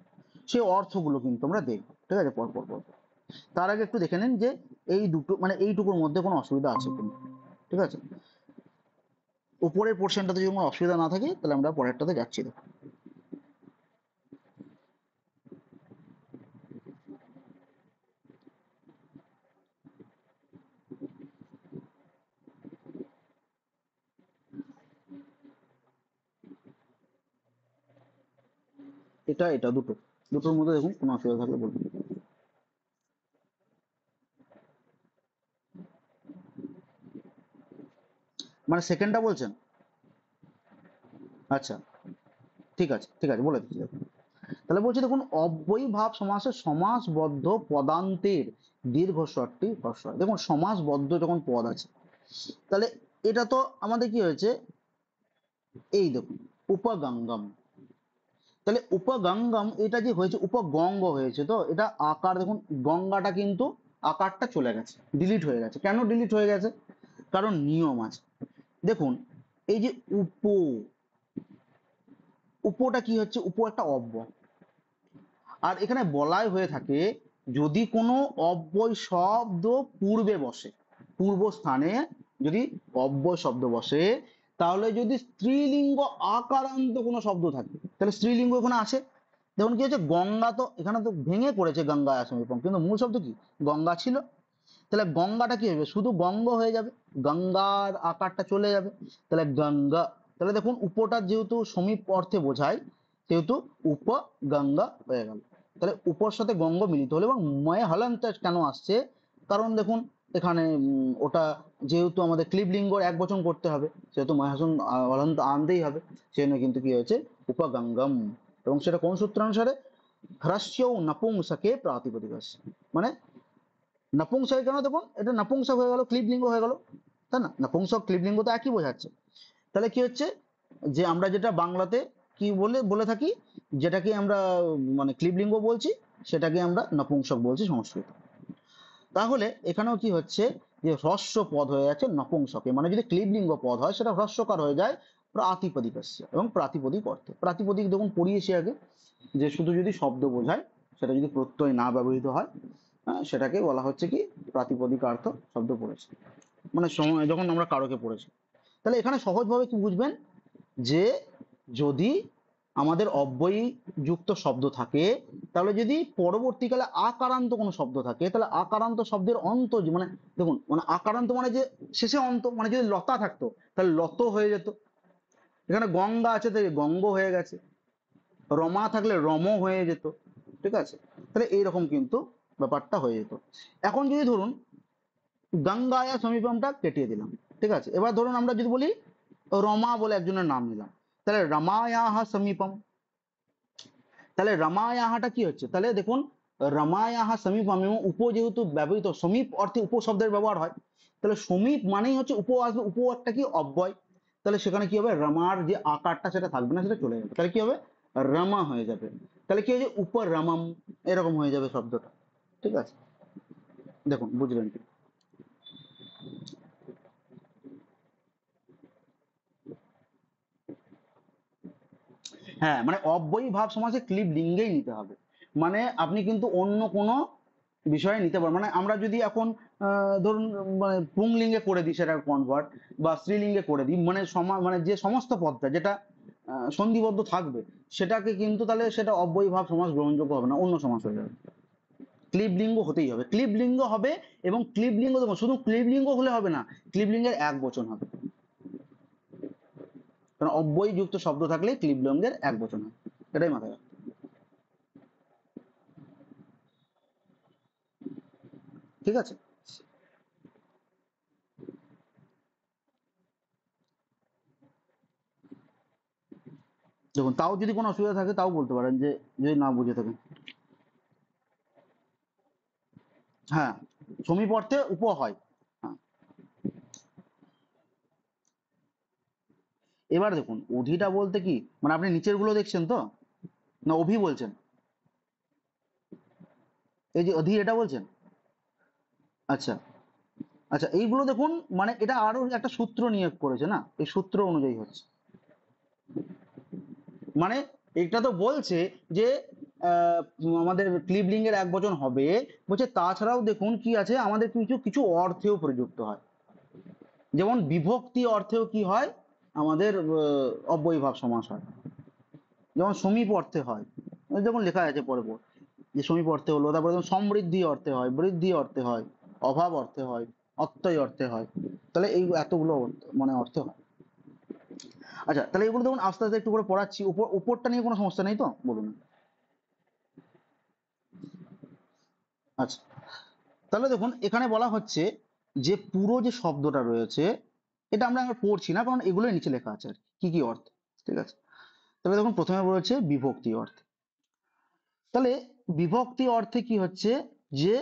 সেই অর্থগুলো কিন্তু আমরা দেখবো, ঠিক আছে, পর পর পর। তার আগে একটু দেখে নিন যে এই দুটো মানে এইটুকুর মধ্যে কোনো অসুবিধা আছে কিনা, ঠিক আছে। উপরের পোর্শনটাতে যদি কোনো অসুবিধা না থাকে তাহলে আমরা পরেরটাতে যাচ্ছি। দেখো এটা এটা দুটোর মধ্যে দেখুন কোনো অসুবিধা থাকলে বলুন। মানে সেকেন্ডটা বলছেন? আচ্ছা, ঠিক আছে ঠিক আছে, বলে দিচ্ছি। দেখুন তাহলে বলছি, দেখুন অব্যয়ীভাব সমাসের সমাসবদ্ধ পদান্তের দীর্ঘস্বরটি হ্রস্ব হয়। দেখুন সমাসবদ্ধ যখন পদ আছে, তাহলে এটা তো আমাদের কি হয়েছে, এই দেখুন উপগঙ্গম। তাহলে উপগঙ্গম এটা যে হয়েছে উপগঙ্গ হয়েছে, তো এটা আকার দেখুন, গঙ্গাটা কিন্তু আকারটা চলে গেছে, ডিলিট হয়ে গেছে। কেন ডিলিট হয়ে গেছে? কারণ নিয়ম আছে। দেখুন এই যে উপটা কি হচ্ছে, উপ একটা অব্যয়। আর এখানে বলাই হয়ে থাকে, যদি কোনো অব্যয় শব্দ পূর্বে বসে, পূর্ব স্থানে যদি অব্যয় শব্দ বসে, তাহলে যদি স্ত্রীলিঙ্গ আকারান্ত কোনো শব্দ থাকে, তাহলে স্ত্রীলিঙ্গ এখানে আসে। দেখুন কি হচ্ছে, গঙ্গা তো এখানে তো ভেঙে পড়েছে গঙ্গা সমীপম, কিন্তু মূল শব্দ কি গঙ্গা ছিল। তাহলে গঙ্গাটা কি হবে, শুধু গঙ্গ হয়ে যাবে, গঙ্গার আকারটা চলে যাবে, তাহলে গঙ্গা। তাহলে দেখুন উপটা যেহেতু সমীপ অর্থে বোঝায়, সেহেতু উপ গঙ্গা হয়ে গেল। তাহলে উপর সাথে গঙ্গ মিলিত হলো। এবং ময় হলন্ত কেন আসছে, কারণ দেখুন এখানে ওটা যেহেতু আমাদের ক্লিবলিঙ্গর এক বচন করতে হবে, সেহেতু মহাসন হলন্ত আনতেই হবে, সেজন্য কিন্তু কি হয়েছে উপগঙ্গম। এবং সেটা কোন সূত্রানুসারে, হ্রস্য নপুংসকে প্রাতিপদিক আসছে। মানে নপুংসক কেন, দেখুন এটা নপুংসক হয়ে গেল, ক্লিবলিঙ্গ হয়ে গেল, তাই না? নপুংসক ক্লিবলিঙ্গ তো একই বোঝাচ্ছে। তাহলে কি হচ্ছে, যে আমরা যেটা বাংলাতে কি বলে বলে থাকি, যেটাকে আমরা মানে ক্লিবলিঙ্গ বলছি, সেটাকে আমরা নপুংসক বলছি সংস্কৃত। তাহলে এখানেও কি হচ্ছে, যে হ্রস্ব পদ হয়ে যাচ্ছে নপুংসকে, মানে যদি ক্লিবলিঙ্গ পদ হয় সেটা হ্রস্বকার হয়ে যায় প্রাতিপদিক আসছে। এবং প্রাতিপদিক অর্থে, প্রাতিপদিক দেখুন পড়িয়েছি আগে, যে শুধু যদি শব্দ বোঝায়, সেটা যদি প্রত্যয় না ব্যবহৃত হয়, সেটাকে বলা হচ্ছে কি প্রাতিপদিকার্থ শব্দ পড়েছে, মানে সময় যখন আমরা কারকে পড়েছি। তাহলে এখানে সহজভাবে কি বুঝবেন, যে যদি আমাদের অব্যয়ী যুক্ত শব্দ থাকে, তাহলে যদি পরবর্তীকালে আকারান্ত কোনো শব্দ থাকে, তাহলে আকারান্ত শব্দের অন্ত মানে দেখুন, মানে আকারান্ত মানে যে শেষে অন্ত, মানে যদি লতা থাকতো তাহলে লত হয়ে যেত। এখানে গঙ্গা আছে তাই গঙ্গ হয়ে গেছে, রমা থাকলে রম হয়ে যেত, ঠিক আছে? তাহলে এইরকম কিন্তু ব্যাপারটা হয়ে যেত। এখন যদি ধরুন গঙ্গায়া সমীপমটা কেটিয়ে দিলাম, ঠিক আছে, এবার ধরুন আমরা যদি বলি রমা বলে একজনের নাম নিলাম, তাহলে রমায়াহা সমীপম। তাহলে রমায়াহাটা কি হচ্ছে, তাহলে দেখুন রমায়াহা সমীপম, এবং উপ যেহেতু ব্যবহৃত, সমীপ অর্থে উপশব্দের ব্যবহার হয়, তাহলে সমীপ মানেই হচ্ছে উপ আসবে, উপ একটা কি অব্যয়, তাহলে সেখানে কি হবে, রমার যে আকারটা সেটা থাকবে না, সেটা চলে যাবে, তাহলে কি হবে রমা হয়ে যাবে। তাহলে কি হয়েছে উপর রমম, এরকম হয়ে যাবে শব্দটা, ঠিক আছে? দেখুন বুঝলেন কি? হ্যাঁ, মানে অব্যয়ী ভাব সমাসে ক্লিব লিঙ্গেই নিতে হবে, মানে আপনি কিন্তু অন্য কোনো বিষয়ে নিতে পারেন। মানে আমরা যদি এখন ধরুন মানে পুংলিঙ্গে করে দিই সেটা কনভার্ট, বা স্ত্রীলিঙ্গে করে দিই, মানে মানে যে সমস্ত পদটা যেটা সন্ধিবদ্ধ থাকবে, সেটাকে কিন্তু তাহলে সেটা অব্যয়ী ভাব সমাস গ্রহণযোগ্য হবে না, অন্য সমাস হয়ে যাবে। ক্লিবলিঙ্গ হতেই হবে, ক্লিবলিঙ্গ হবে। এবং ক্লিবলিঙ্গ দেখুন, শুধু ক্লিবলিঙ্গ হলে হবে না, ক্লিবলিঙ্গের এক বচন হবে, কারণ অব্যয়ী যুক্ত শব্দ থাকলে ক্লিবলিঙ্গের এক বচন হয়, এটাই মাথায় রাখতে হবে। ঠিক আছে? দেখুন তাও যদি কোনো অসুবিধা থাকে তাও বলতে পারেন, যে যদি না বুঝে থাকেন। হ্যাঁ, সমীপ অর্থে উপ হয়। হ্যাঁ, এবার দেখুন অধিটা বলতে কি, মানে আপনি নিচের গুলো দেখছেন তো, না অভি বলছেন? এই যে অধি এটা বলছেন? আচ্ছা আচ্ছা, এইগুলো দেখুন, মানে এটা আরো একটা সূত্র নিয়োগ করেছে না, এই সূত্র অনুযায়ী হচ্ছে। মানে এটা তো বলছে যে আহ, আমাদের ক্লিবলিঙ্গের এক বচন হবে, বলছে তাছাড়াও দেখুন কি আছে, আমাদের কিছু কিছু অর্থেও প্রযুক্ত হয়, যেমন বিভক্তি অর্থেও কি হয়, আমাদের অব্যয়ীভাব সমাস হয়, যেমন সমীপ অর্থে হয়, যখন লেখা আছে পরে পর যে সমীপ অর্থে হলো, তারপরে যেমন সমৃদ্ধি অর্থে হয়, বৃদ্ধি অর্থে হয়, অভাব অর্থে হয়, অত্যয় অর্থে হয়। তাহলে এই এতগুলো মানে অর্থে হয়। আচ্ছা, তাহলে এগুলো দেখুন আস্তে আস্তে একটু করে পড়াচ্ছি। উপরটা নিয়ে কোনো সমস্যা নেই তো, বলুন। আচ্ছা, তাহলে দেখুন এখানে বলা হচ্ছে যে পুরো যে শব্দটা রয়েছে, এটা আমরা আর পড়ছি না, কারণ এগুলোই নিচে লেখা আছে আর কি কি অর্থ। ঠিক আছে, তাহলে দেখুন প্রথমে বলেছে বিভক্তি অর্থে। তাহলে বিভক্তি অর্থে কি হচ্ছে, যে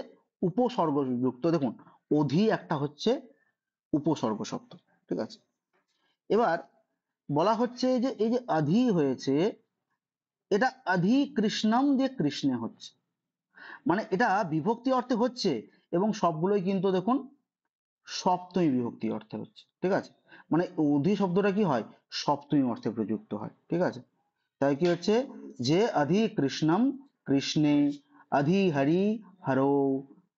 উপসর্গযুক্ত, দেখুন অধি একটা হচ্ছে উপসর্গ শব্দ। ঠিক আছে, এবার বলা হচ্ছে যে এই যে অধি হয়েছে, এটা অধি কৃষ্ণম দিয়ে কৃষ্ণে হচ্ছে, মানে এটা বিভক্তি অর্থে হচ্ছে, এবং সবগুলোই কিন্তু দেখুন সপ্তমী বিভক্তি অর্থে হচ্ছে। ঠিক আছে, মানে অধি শব্দটা কি হয়, সপ্তমী অর্থে প্রযুক্ত হয়। ঠিক আছে, তাই কি হচ্ছে, যে অধি কৃষ্ণম কৃষ্ণে, অধি হরি হরো,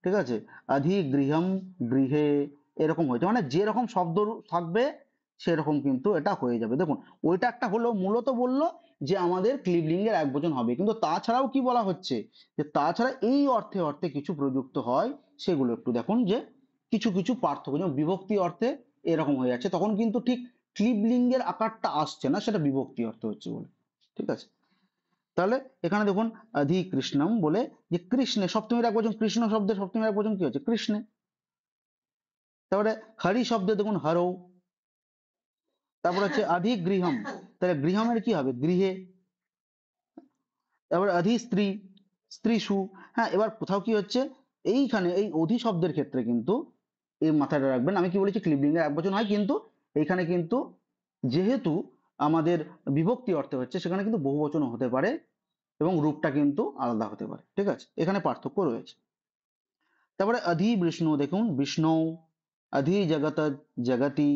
ঠিক আছে, অধি গৃহম গৃহে, এরকম হয়েছে, মানে যেরকম শব্দ থাকবে সেরকম কিন্তু এটা হয়ে যাবে। দেখুন ওইটা একটা হলো, মূলত বললো যে আমাদের ক্লিবলিঙ্গের এক বচন হবে, কিন্তু তাছাড়াও কি বলা হচ্ছে, যে তাছাড়া এই অর্থে অর্থে কিছু প্রযুক্ত হয়, সেগুলো একটু দেখুন, যে কিছু কিছু পার্থক্য, যেমন বিভক্তি অর্থে এরকম হয়ে যাচ্ছে, তখন কিন্তু ঠিক ক্লিবলিঙ্গের আকারটা আসছে না, সেটা বিভক্তি অর্থে হচ্ছে বলে। ঠিক আছে, তাহলে এখানে দেখুন অধি কৃষ্ণম বলে, যে কৃষ্ণে সপ্তমীর এক বচন, কৃষ্ণ শব্দের সপ্তমীর এক বচন কি হচ্ছে, কৃষ্ণে। তারপরে হরি শব্দে দেখুন হরৌ, তারপরে হচ্ছে অধি গৃহম, তাহলে গৃহমের কি হবে, গৃহে। তারপরে অধি স্ত্রী, স্ত্রীষু। হ্যাঁ, এবার কোথাও কি হচ্ছে, এইখানে এই অধি শব্দের ক্ষেত্রে কিন্তু এই মাথাটা রাখবেন, আমি কি বলেছি ক্লিবলিঙ্গের এক বচন হয়, কিন্তু এইখানে কিন্তু যেহেতু আমাদের বিভক্তি অর্থে হচ্ছে, সেখানে কিন্তু বহু বচনও হতে পারে, এবং রূপটা কিন্তু আলাদা হতে পারে। ঠিক আছে, এখানে পার্থক্য রয়েছে। তারপরে অধি বিষ্ণু, দেখুন বিষ্ণু, অধি জগত জগতি,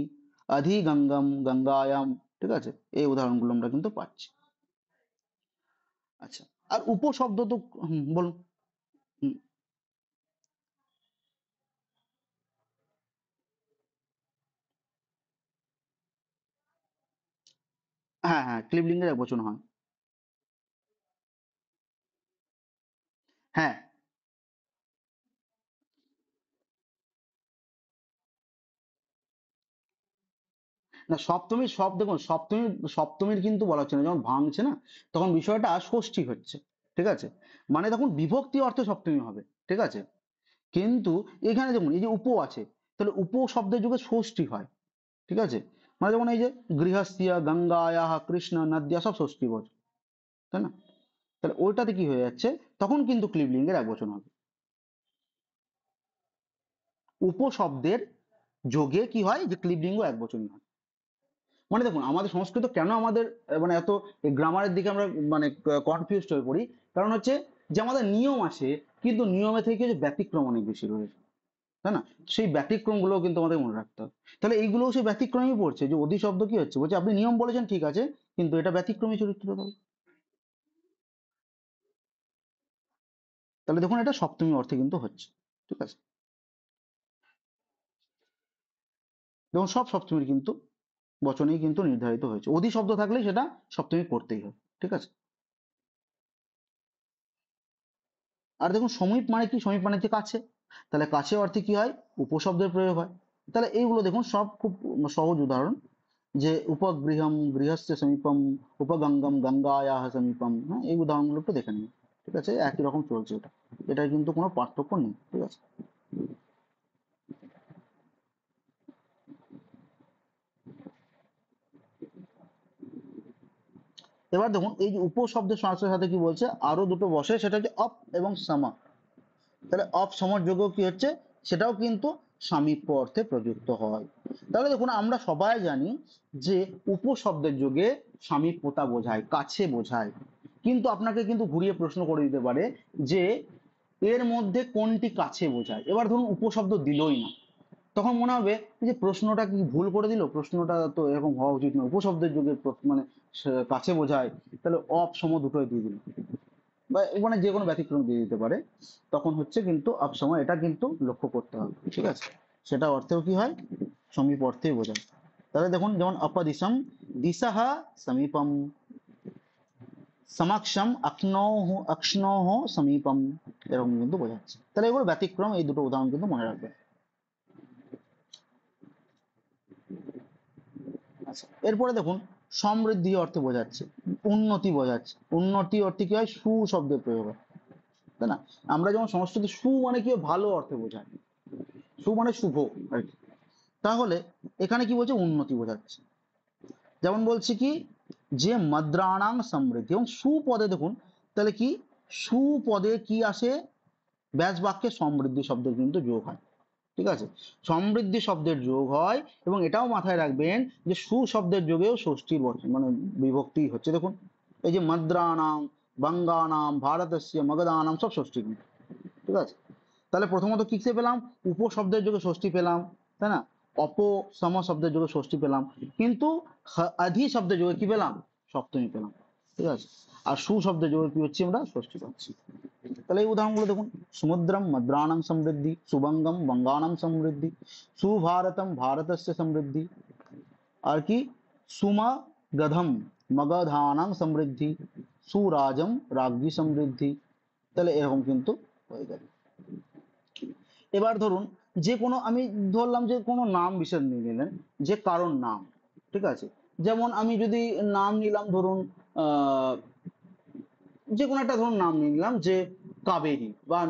অধি গঙ্গম গঙ্গায়াম। ঠিক আছে, এই উদাহরণগুলো আমরা কিন্তু পাচ্ছি। আচ্ছা, আর উপশব্দ তো বলুন। হুম, হ্যাঁ হ্যাঁ, ক্লিবলিঙ্গের এক বচন হয়। হ্যাঁ, না সপ্তমীর সব দেখুন, সপ্তমীর কিন্তু বলা হচ্ছে না, যখন ভাঙছে না তখন বিষয়টা ষষ্ঠী হচ্ছে। ঠিক আছে, মানে তখন বিভক্তি অর্থে সপ্তমী হবে। ঠিক আছে, কিন্তু এখানে দেখুন এই যে উপ আছে, তাহলে উপ শব্দের যুগে ষষ্ঠী হয়। ঠিক আছে, মানে যেমন এই যে গৃহস্থিয়া গঙ্গায়া কৃষ্ণ নদ্যা, সব ষষ্ঠী বচন, তাই না? তাহলে ওইটাতে কি হয়ে যাচ্ছে, তখন কিন্তু ক্লিবলিঙ্গের এক বচন হবে। উপশব্দের যোগে কি হয়, যে ক্লিবলিঙ্গ এক বচনই হয়। মানে দেখুন আমাদের সংস্কৃত কেন আমাদের মানে এত গ্রামারের দিকে আমরা মানে কনফিউজড হয়ে পড়ি, কারণ হচ্ছে যে আমাদের নিয়ম আছে, কিন্তু নিয়মে থেকে যে ব্যতিক্রম অনেক বেশি রয়েছে, তাই না? সেই ব্যতিক্রম গুলো কিন্তু আমাদের মনে রাখতে হবে। তাহলে এইগুলোও সেই ব্যতিক্রমই পড়ছে, যে অধি শব্দ কি হচ্ছে, বলছে আপনি নিয়ম বলেছেন ঠিক আছে, কিন্তু এটা ব্যতিক্রমী চরিত্র তাহলে। তাহলে দেখুন এটা সপ্তমী অর্থে কিন্তু হচ্ছে। ঠিক আছে, দেখুন সব সপ্তমীর কিন্তু বচনেই কিন্তু নির্ধারিত হয়েছে, অধি শব্দ থাকলেই সেটা সপ্তমী করতেই হবে। ঠিক আছে, আর দেখুন সমীপ মানে কি, সমীপ মানে হচ্ছে কাছে, তাহলে কাছে অর্থে কি হয়, উপশব্দের প্রয়োগ হয়। তাহলে এইগুলো দেখুন সব খুব সহজ উদাহরণ, যে উপগৃহম গৃহস্য সমীপম, উপগঙ্গম গঙ্গায়াহ সমীপম। হ্যাঁ, এই উদাহরণগুলো একটু দেখে নিন। ঠিক আছে, একই রকম চলছে এটা, এটা কিন্তু কোনো পার্থক্য নেই। ঠিক আছে, এবার দেখুন এই যে উপশব্দের সাথে সাথে কি বলছে, আরো দুটো বসে, সেটা হচ্ছে অপ এবং সামা। তাহলে অপ সমর যোগ্য কি হচ্ছে, সেটাও কিন্তু সামীপ্য অর্থে প্রযুক্ত হয়। তাহলে দেখুন আমরা সবাই জানি যে উপশব্দের যোগে সামীপ্যতা বোঝায়, কাছে বোঝায়, কিন্তু আপনাকে কিন্তু ঘুরিয়ে প্রশ্ন করে দিতে পারে যে এর মধ্যে কোনটি কাছে বোঝায়। এবার ধরুন উপশব্দ দিলই না, তখন মনে হবে যে প্রশ্নটা কি ভুল করে দিল, প্রশ্নটা তো এরকম হওয়া উচিত নয়, উপশব্দের যুগে মানে কাছে বোঝায়, তাহলে অপ সম দুটোই দিয়ে দিল, বা মানে যে কোনো ব্যতিক্রম দিয়ে দিতে পারে, তখন হচ্ছে কিন্তু আপ সময় এটা কিন্তু লক্ষ্য করতে হবে। ঠিক আছে, সেটা অর্থেও কি হয়, সমীপ অর্থেই বোঝায়। তাহলে দেখুন যেমন অপদিশম, দিশাহ সমীপম, সমক্ষম অক্ষ্ণোহ সমীপম, এরকম কিন্তু বোঝাচ্ছে। তাহলে এগুলো ব্যতিক্রম, এই দুটো উদাহরণ কিন্তু মনে রাখবেন। আচ্ছা, এরপরে দেখুন সমৃদ্ধি অর্থে বোঝাচ্ছে, উন্নতি বোঝাচ্ছে। উন্নতি অর্থে কি হয়, সু শব্দের প্রয়োগ হয়, তাই না? আমরা যেমন সংস্কৃতে সু মানে কি হয়, ভালো অর্থে বোঝায়, সু মানে শুভ আর কি। তাহলে এখানে কি বলছে, উন্নতি বোঝাচ্ছে। যেমন বলছি কি, যে মদ্রাণাং সমৃদ্ধি, এবং সুপদে দেখুন তাহলে কি, সুপদে কি আসে, ব্যাস বাক্যে সমৃদ্ধি শব্দের কিন্তু যোগ হয়, ঠিক আছে? সমৃদ্ধি শব্দের যোগ হয়, এবং এটাও মাথায় রাখবেন যে সু শব্দের যোগেও ষষ্ঠীর মানে বিভক্তি হচ্ছে। দেখুন এই যে মদ্রাণাম, বঙ্গানাম, ভারতস্য, মগধানাম, সব ষষ্ঠী কিন্তু, ঠিক আছে? তাহলে প্রথমত কি পেলাম, উপ শব্দের যোগে ষষ্ঠী পেলাম, তাই না? অপ সম শব্দের যোগে ষষ্ঠী পেলাম, কিন্তু অধি শব্দের যোগে কি পেলাম, সপ্তমী পেলাম, ঠিক আছে? আর সু শব্দের যোগে কি হচ্ছে, আমরা ষষ্ঠী পাচ্ছি। তাহলে এই উদাহরণগুলো দেখুন, সমুদ্রম মদ্রাণাং সমৃদ্ধি, সুবঙ্গম বঙ্গানাং সমৃদ্ধি, সুভারতম ভারতস্য সমৃদ্ধি, আর কি, সুমা গধম মগধানাং সমৃদ্ধি, সুরাজম রাজ্ঞী সমৃদ্ধি। তাহলে এরকম কিন্তু হয়ে যাবে। এবার ধরুন যে কোনো, আমি ধরলাম যে কোনো নাম বিশেষ নিয়ে নিলেন, যে কারণ নাম, ঠিক আছে? যেমন আমি যদি নাম নিলাম, ধরুন যে কোনো একটা ধরুন নাম নিয়ে নিলাম, যে কাবেরী, বা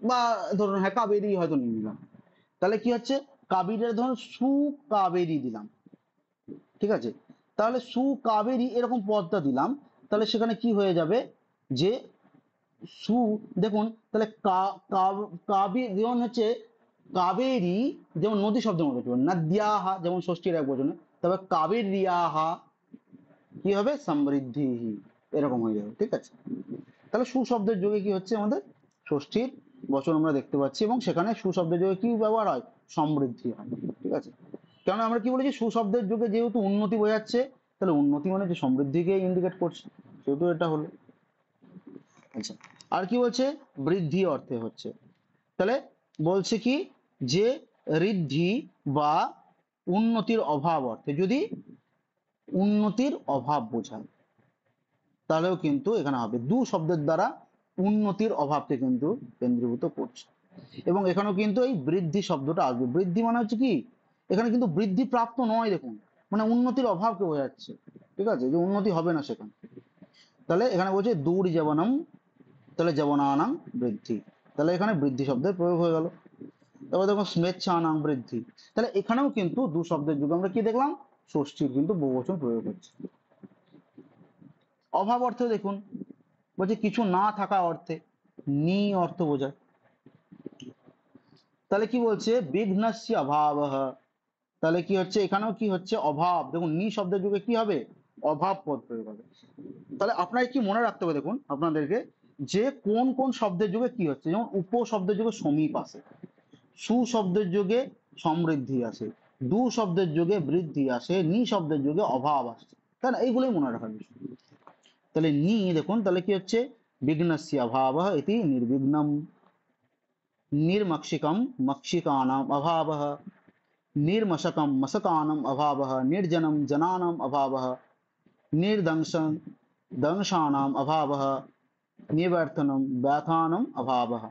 বা ধরুন হ্যাঁ কাবেরী হয়তো নিয়ে নিলাম। তাহলে কি হচ্ছে, কাবেরীর ধরুন সুকাবেরী দিলাম, ঠিক আছে? তাহলে সুকাবেরী এরকম পদটা দিলাম, তাহলে সেখানে কি হয়ে যাবে, যে সু, দেখুন তাহলে যেমন হচ্ছে কাবেরী, যেমন নদী শব্দের মতো নদ্যাহা, যেমন ষষ্ঠীর এক বচনে, তবে কাবেরিয়াহা কি হবে, সমৃদ্ধি, এরকম হয়ে যাবে, ঠিক আছে? তাহলে সু শব্দের যোগে কি হচ্ছে, আমাদের ষষ্ঠীর বচন আমরা দেখতে পাচ্ছি, এবং সেখানে সু শব্দের যোগে কি ব্যবহার হয়, সমৃদ্ধি হয়, ঠিক আছে? কারণ আমরা কি বলেছি, সু শব্দের যোগে যেহেতু উন্নতি বোঝাচ্ছে, তাহলে উন্নতি মানে যে সমৃদ্ধিকে ইন্ডিকেট করছে, সেহেতু এটা হলো। আচ্ছা, আর কি বলছে, বৃদ্ধি অর্থে হচ্ছে। তাহলে বলছে কি, যে ঋদ্ধি বা উন্নতির অভাব অর্থে, যদি উন্নতির অভাব বোঝায় তাহলেও কিন্তু এখানে হবে, দু শব্দের দ্বারা উন্নতির অভাবকে কিন্তু কেন্দ্রীভূত করছে। এবং এখানেও কিন্তু এই বৃদ্ধি শব্দটা আসবে। বৃদ্ধি মানে হচ্ছে কি, এখানে কিন্তু বৃদ্ধি প্রাপ্ত নয়, দেখুন মানে উন্নতির অভাবকে বোঝাচ্ছে, ঠিক আছে? যে উন্নতি হবে না সেখানে। তাহলে এখানে বলছে দূর জীবনম, তাহলে জীবনানাং বৃদ্ধি, তাহলে এখানে বৃদ্ধি শব্দের প্রয়োগ হয়ে গেল। তারপর দেখুন স্মেচ্ছানাং বৃদ্ধি, তাহলে এখানেও কিন্তু দু শব্দের যুগে আমরা কি দেখলাম, ষষ্ঠীর কিন্তু বহুবচন প্রয়োগ হচ্ছে। অভাব অর্থে দেখুন বলছে কিছু না থাকা অর্থে, নি অর্থ বোঝায়। তাহলে কি বলছে, বিঘ্নস্য অভাব, তাহলে কি হচ্ছে, এখানেও কি হচ্ছে, অভাব। দেখুন নি শব্দের যুগে কি হবে, অভাব পদ প্রয়োগ হবে। তাহলে আপনাকে কি মনে রাখতে হবে, দেখুন আপনাদেরকে, যে কোন কোন শব্দের যুগে কি হচ্ছে। যেমন উপ শব্দের যুগে সমীপ আসে, সু শব্দের যুগে সমৃদ্ধি আসে, দু শব্দের যুগে বৃদ্ধি আসে, নি শব্দের যুগে অভাব আসে, তাই না? এইগুলোই মনে রাখার বিষয়। তাহলে নি দেখুন, তাহলে কি হচ্ছে, বিঘ্নস্য অভাব ইতি নির্বিঘ্নম, निर्मक्षिकं मक्षिकाणाम् अभावः, निर्मशकं मशकानाम् अभावः, निर्जनं जनानाम् अभावः, निर्दंशं दंशानाम् अभावः, निवर्तनं व्यथानाम् अभावः।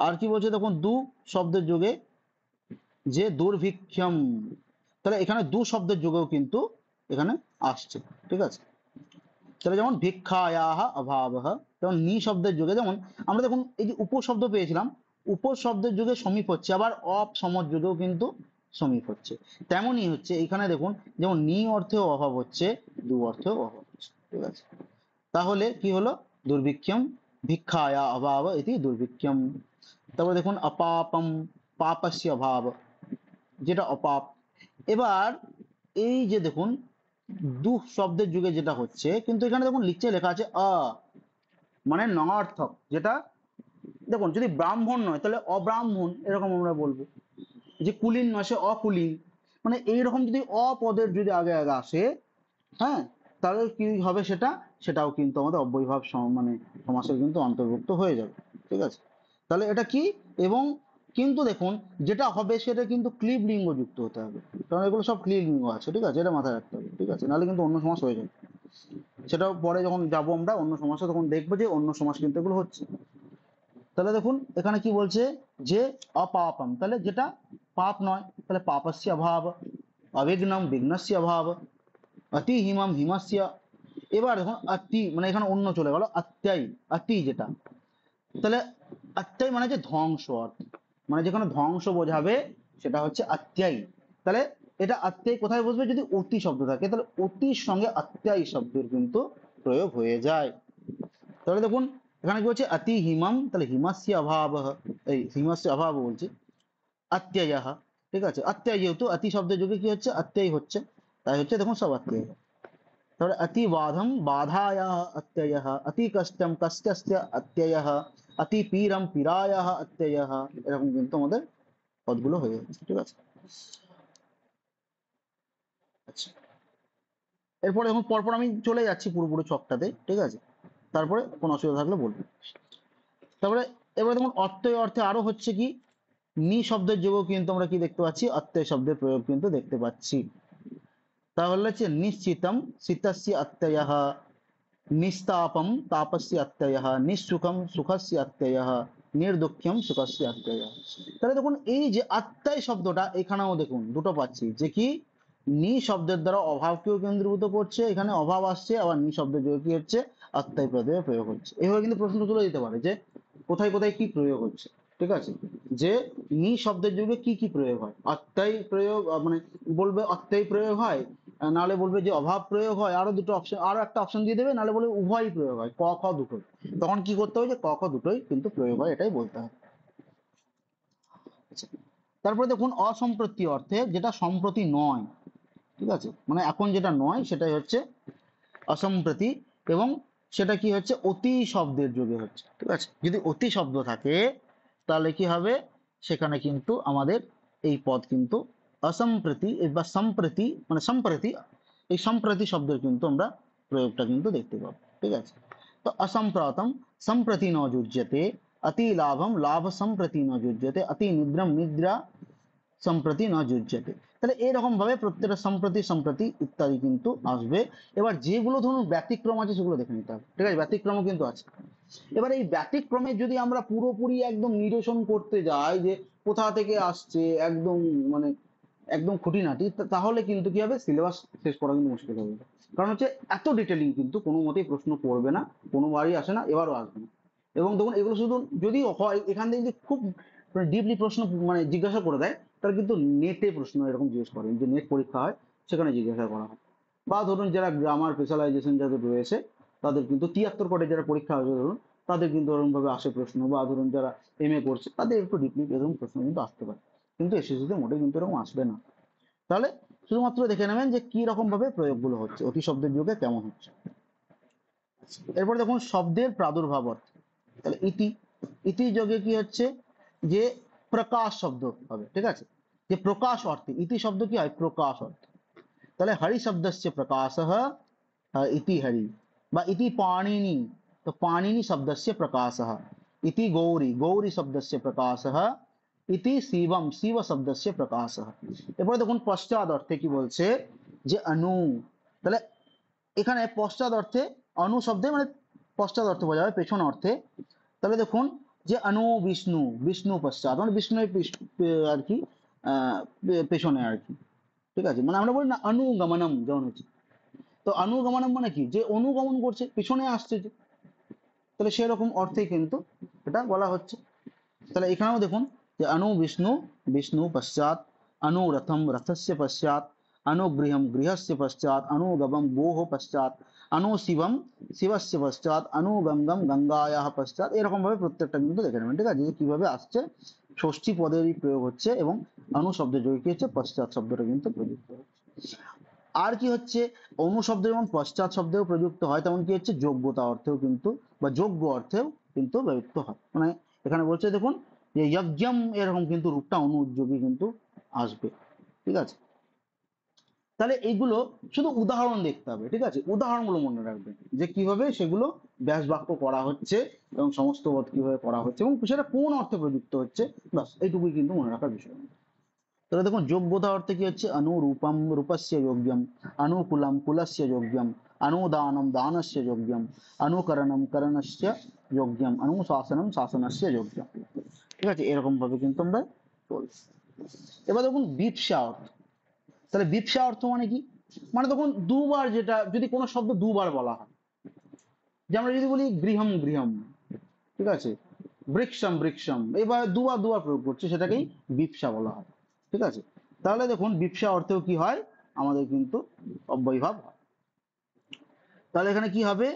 আর কি বলছে দেখুন, দু শব্দের যুগে যে দুর্ভিক্ষম, তাহলে এখানে দু শব্দের যুগেও কিন্তু এখানে আসছে, ঠিক আছে? তাহলে যেমন ভিক্ষায়াহ অভাবः, যেমন নি শব্দের যুগে, যেমন আমরা দেখুন এই যে উপশব্দ পেয়েছিলাম, উপশব্দের যুগে সমীপ হচ্ছে, আবার অপ সমর যুগেও কিন্তু সমীপ হচ্ছে। তেমনই হচ্ছে এখানে দেখুন, যেমন নি অর্থেও অভাব হচ্ছে, দু অর্থেও অভাব হচ্ছে, ঠিক আছে? তাহলে কি হলো, দুর্ভিক্ষম, ভিক্ষায়া অভাব ইতি দুর্ভিক্ষম। তারপরে দেখুন অপাপম, পাপস্য অভাব, যেটা অপাপ। এবার এই যে দেখুন দু শব্দের যুগে যেটা হচ্ছে, কিন্তু এখানে দেখুন লিখছে, লেখা আছে মানে নঙার্থক, যেটা দেখুন যদি ব্রাহ্মণ নয় তাহলে অব্রাহ্মণ, এরকম আমরা বলবো। যে কুলীন নয় সে অকুলীন, মানে এইরকম যদি অপদের যদি আগে আগে আসে, হ্যাঁ, তাহলে কি হবে, সেটাও কিন্তু আমাদের অব্যয়ভাব মানে সমাসের কিন্তু অন্তর্ভুক্ত হয়ে যাবে, ঠিক আছে? তাহলে এটা কি, এবং কিন্তু দেখুন যেটা হবে সেটা কিন্তু ক্লিব লিঙ্গ যুক্ত হতে হবে, কারণ এগুলো সব ক্লিব লিঙ্গ আছে, ঠিক আছে, এটা মাথায় রাখতে হবে, ঠিক আছে, নাহলে কিন্তু অন্য সমাস হয়ে যাবে। সেটাও পরে যখন যাবো আমরা অন্য সমাসে তখন দেখবো যে অন্য সমাস কিন্তু এগুলো হচ্ছে। তাহলে দেখুন এখানে কি বলছে যে অপাপম, তাহলে যেটা পাপ নয়, তাহলে পাপস্য অভাব, অবিঘ্নম বিঘ্নস্য অভাব, অতি হিমম হিমস্য। এবার দেখুন অতি মানে এখানে অন্য চলে গেল, অত্যাই, অতি যেটা, তাহলে অত্যাই মানে যে ধ্বংস অর্থ, মানে যেখানে ধ্বংস বোঝাবে সেটা হচ্ছে অত্যাই। তাহলে এটা অত্যাই কোথায় বসবে, যদি অতি শব্দ থাকে তাহলে অতির সঙ্গে অত্যাই শব্দের কিন্তু প্রয়োগ হয়ে যায়। তাহলে দেখুন এখানে কি হচ্ছে অতি হিমম, তাহলে হিমাস্য অভাব, এই হিমাস্য অভাব বলছি, অত্যয়, ঠিক আছে, অত্যয় যেহেতু অতি শব্দের যুগে কি হচ্ছে অত্যয় হচ্ছে, তাই হচ্ছে দেখুন সব অত্যয়। তাহলে অতি বাধম বাধায় অত্যয়, অতি কষ্টম কষ্টস্য অত্যয়, অতি পীরম পীড়ায় অত্যয়, এরকম কিন্তু আমাদের পদগুলো হয়ে যাচ্ছে, ঠিক আছে। আচ্ছা, এরপরে দেখুন পরপর আমি চলে যাচ্ছি পুরোপুরি ছকটাতে, ঠিক আছে, তারপরে কোনো অসুবিধা থাকলে বলবো। তারপরে এবারে দেখুন অত্যয় অর্থে আরো হচ্ছে কি, নি শব্দের যোগেও কিন্তু আমরা কি দেখতে পাচ্ছি, অত্যয় শব্দের প্রয়োগ কিন্তু দেখতে পাচ্ছি। তাহলে হচ্ছে নিশ্চিতম শীতস্য অত্যয়ঃ, নিস্তাপম তাপস্য অত্যয়ঃ, নিঃসুখম সুখস্য অত্যয়ঃ, নির্দুঃখম সুখস্য অত্যয়ঃ। তাহলে দেখুন এই যে অত্যয় শব্দটা এখানেও দেখুন দুটো পাচ্ছি, যে কি নি শব্দের দ্বারা অভাবকেও কেন্দ্রীভূত করছে, এখানে অভাব আসছে, আবার নি শব্দের যোগে কি হচ্ছে অত্যয় প্রত্যয়ে প্রয়োগ হচ্ছে। এভাবে কিন্তু প্রশ্ন তুলে দিতে পারে যে কোথায় কোথায় কি প্রয়োগ হচ্ছে, ঠিক আছে, যে নি শব্দের যুগে কি কি প্রয়োগ হয়, অত্যয় প্রয়োগ মানে বলবে অত্যয় প্রয়োগ হয়, নাহলে বলবে যে অভাব প্রয়োগ হয়, আরো দুটো অপশন, আরো একটা অপশন দিয়ে দেবে, নাহলে বলবে উভয়ই প্রয়োগ হয়, ক খ দুটোই। তখন কি করতে হবে, যে ক খ দুটোই কিন্তু প্রয়োগ হয়, এটাই বলতে হবে। আচ্ছা, তারপরে দেখুন অসম্প্রতি অর্থে, যেটা সম্প্রতি নয়, ঠিক আছে, মানে এখন যেটা নয় সেটাই হচ্ছে অসম্প্রতি, এবং সেটা কি হচ্ছে অতি শব্দের যোগে হচ্ছে, ঠিক আছে, যদি অতি শব্দ থাকে তাহলে কি হবে, সেখানে কিন্তু আমাদের এই পদ কিন্তু অসম্প্রতি বা সম্প্রতি, মানে সম্প্রতি, এই সম্প্রতি শব্দের কিন্তু আমরা প্রয়োগটা কিন্তু দেখতে পাবো, ঠিক আছে। তো অসম্প্রাতম সম্প্রতি ন যুজ্যতে, অতি লাভম লাভ সম্প্রতি ন যুজ্যতে, অতি নিদ্রম নিদ্রা সম্প্রতি ন যুজ্যতে। তাহলে এরকম ভাবে প্রত্যেকটা সম্প্রতি সম্প্রতি ইত্যাদি কিন্তু আসবে। এবার যেগুলো ধরুন ব্যতিক্রম আছে সেগুলো দেখে নিতে হবে, ঠিক আছে, ব্যতিক্রমও কিন্তু আছে। এবার এই ব্যতিক্রমে যদি আমরা পুরোপুরি একদম নিরসন করতে যাই যে কোথা থেকে আসছে একদম, মানে একদম খুঁটিনাটি, তাহলে কিন্তু কি হবে, সিলেবাস শেষ করা কিন্তু মুশকিল হবে। কারণ হচ্ছে এত ডিটেলিং কিন্তু কোনো মতেই প্রশ্ন পড়বে না, কোনোবারই আসে না, এবারও আসবে না। এবং দেখুন এগুলো শুধু যদি হয় এখান থেকে যদি খুব ডিপলি প্রশ্ন মানে জিজ্ঞাসা করে দেয়, তাহলে কিন্তু নেটে প্রশ্ন এরকম জিজ্ঞেস করেন, যে নেট পরীক্ষা হয় সেখানে জিজ্ঞাসা করা হয়। বা ধরুন যারা গ্রামার স্পেশালাইজেশন যাদের রয়েছে তাদের কিন্তু 73 কোডে যারা পরীক্ষা হবে ধরুন, তাদের কিন্তু ওরকম ভাবে আসে প্রশ্ন, বা ধরুন যারা এমএ করছে তাদের একটু ডিপলি এরকম প্রশ্ন কিন্তু আসতে পারে, কিন্তু এসএসসিতে মোটেই কিন্তু এরকম আসবে না। তাহলে শুধুমাত্র দেখে নেবেন যে কি রকম ভাবে প্রয়োগগুলো হচ্ছে, অতি শব্দের যুগে কেমন হচ্ছে। এরপর দেখুন শব্দের প্রাদুর্ভাব অর্থ, তাহলে ইতি, ইতি যোগে কি হচ্ছে, যে প্রকাশ শব্দ হবে, ঠিক আছে, যে প্রকাশ অর্থে ইতি শব্দ কি হয়, প্রকাশ অর্থে। তাহলে হরি শব্দস্য প্রকাশः ইতি হরি, বা ইতি পাণিনি, তো পাণিনি শব্দস্য প্রকাশः, ইতি গৌরী গৌরী শব্দস্য প্রকাশः, ইতি শিবম শিব শব্দস্য প্রকাশः। এরপরে দেখুন পশ্চাৎ অর্থে কি বলছে, যে অনু, তাহলে এখানে পশ্চাৎ অর্থে অনু শব্দে মানে পশ্চাৎ অর্থে বোঝা যাবে পেছন অর্থে। তাহলে দেখুন যে অনু বিষ্ণু, বিষ্ণু পশ্চাৎ মানে বিষ্ণুর আর কি পেছনে আর কি, ঠিক আছে, মানে আমরা বলি না অনুগমনম, যেমন হচ্ছে, তো অনুগমনম মানে কি, যে অনুগমন করছে, পিছনে আসছে যে, তাহলে সেরকম অর্থেই কিন্তু এটা বলা হচ্ছে। তাহলে এখানেও দেখুন যে অনু বিষ্ণু, বিষ্ণু পশ্চাৎ, অনুরথম রথস্য পশ্চাৎ, অনুগৃহম গৃহস্য পশ্চাৎ, অনুগমম গোহ পশ্চাৎ, অনু শিবম শিবস্য পশ্চাৎ, অনুগঙ্গম গঙ্গায়াহ পশ্চাৎ, এরকম ভাবে প্রত্যেকটা কিন্তু দেখে নেবেন, ঠিক আছে, যে কিভাবে আসছে, ষষ্ঠী পদেরই প্রয়োগ হচ্ছে, এবং অনু শব্দের যোগে কি হচ্ছে, পশ্চাৎ শব্দটা কিন্তু প্রযুক্ত হচ্ছে। আর কি হচ্ছে, অনু শব্দ যেমন পশ্চাৎ শব্দেও প্রযুক্ত হয়, তেমন কি হচ্ছে যোগ্যতা অর্থেও কিন্তু, বা যোগ্য অর্থেও কিন্তু ব্যবহৃত হয়। মানে এখানে বলছে দেখুন যে যজ্ঞম, এরকম কিন্তু রূপটা অনুযোগী কিন্তু আসবে, ঠিক আছে। তাহলে এইগুলো শুধু উদাহরণ দেখতে হবে, ঠিক আছে, উদাহরণগুলো মনে রাখবেন যে কিভাবে সেগুলো ব্যাস বাক্য করা হচ্ছে এবং সমস্ত পদ কিভাবে করা হচ্ছে এবং সেটা কোন অর্থে প্রযুক্ত হচ্ছে, বাস এইটুকুই কিন্তু মনে রাখার বিষয়। তাহলে দেখুন যোগ্যতা অর্থে কি হচ্ছে, অনুরূপম রূপস্য যোগ্যম, অনুকূলম কুলস্য যোগ্যম, অনুদানম দানস্য যোগ্যম, অনুকরণম করণস্য যোগ্যম, অনুশাসনম শাসনস্য যোগ্যম। ঠিক আছে, এরকম ভাবে কিন্তু আমরা চলছি। এবার দেখুন বিপসা অর্থ। তাহলে বিপসা অর্থ মানে কি, মানে তখন দুবার, যেটা যদি কোনো শব্দ দুবার বলা হয়, যে আমরা যদি বলি গৃহম গৃহম, ঠিক আছে, বৃক্ষম বৃক্ষম, এবার দুবার দুবার প্রয়োগ করছে, সেটাকেই বিপসা বলা হয়। ঠিক আছে, তাহলে দেখুন বিপসা অর্থেও কি হয়, আমাদের কিন্তু অব্যয়ভাব হয়। তাহলে এখানে কি হবে,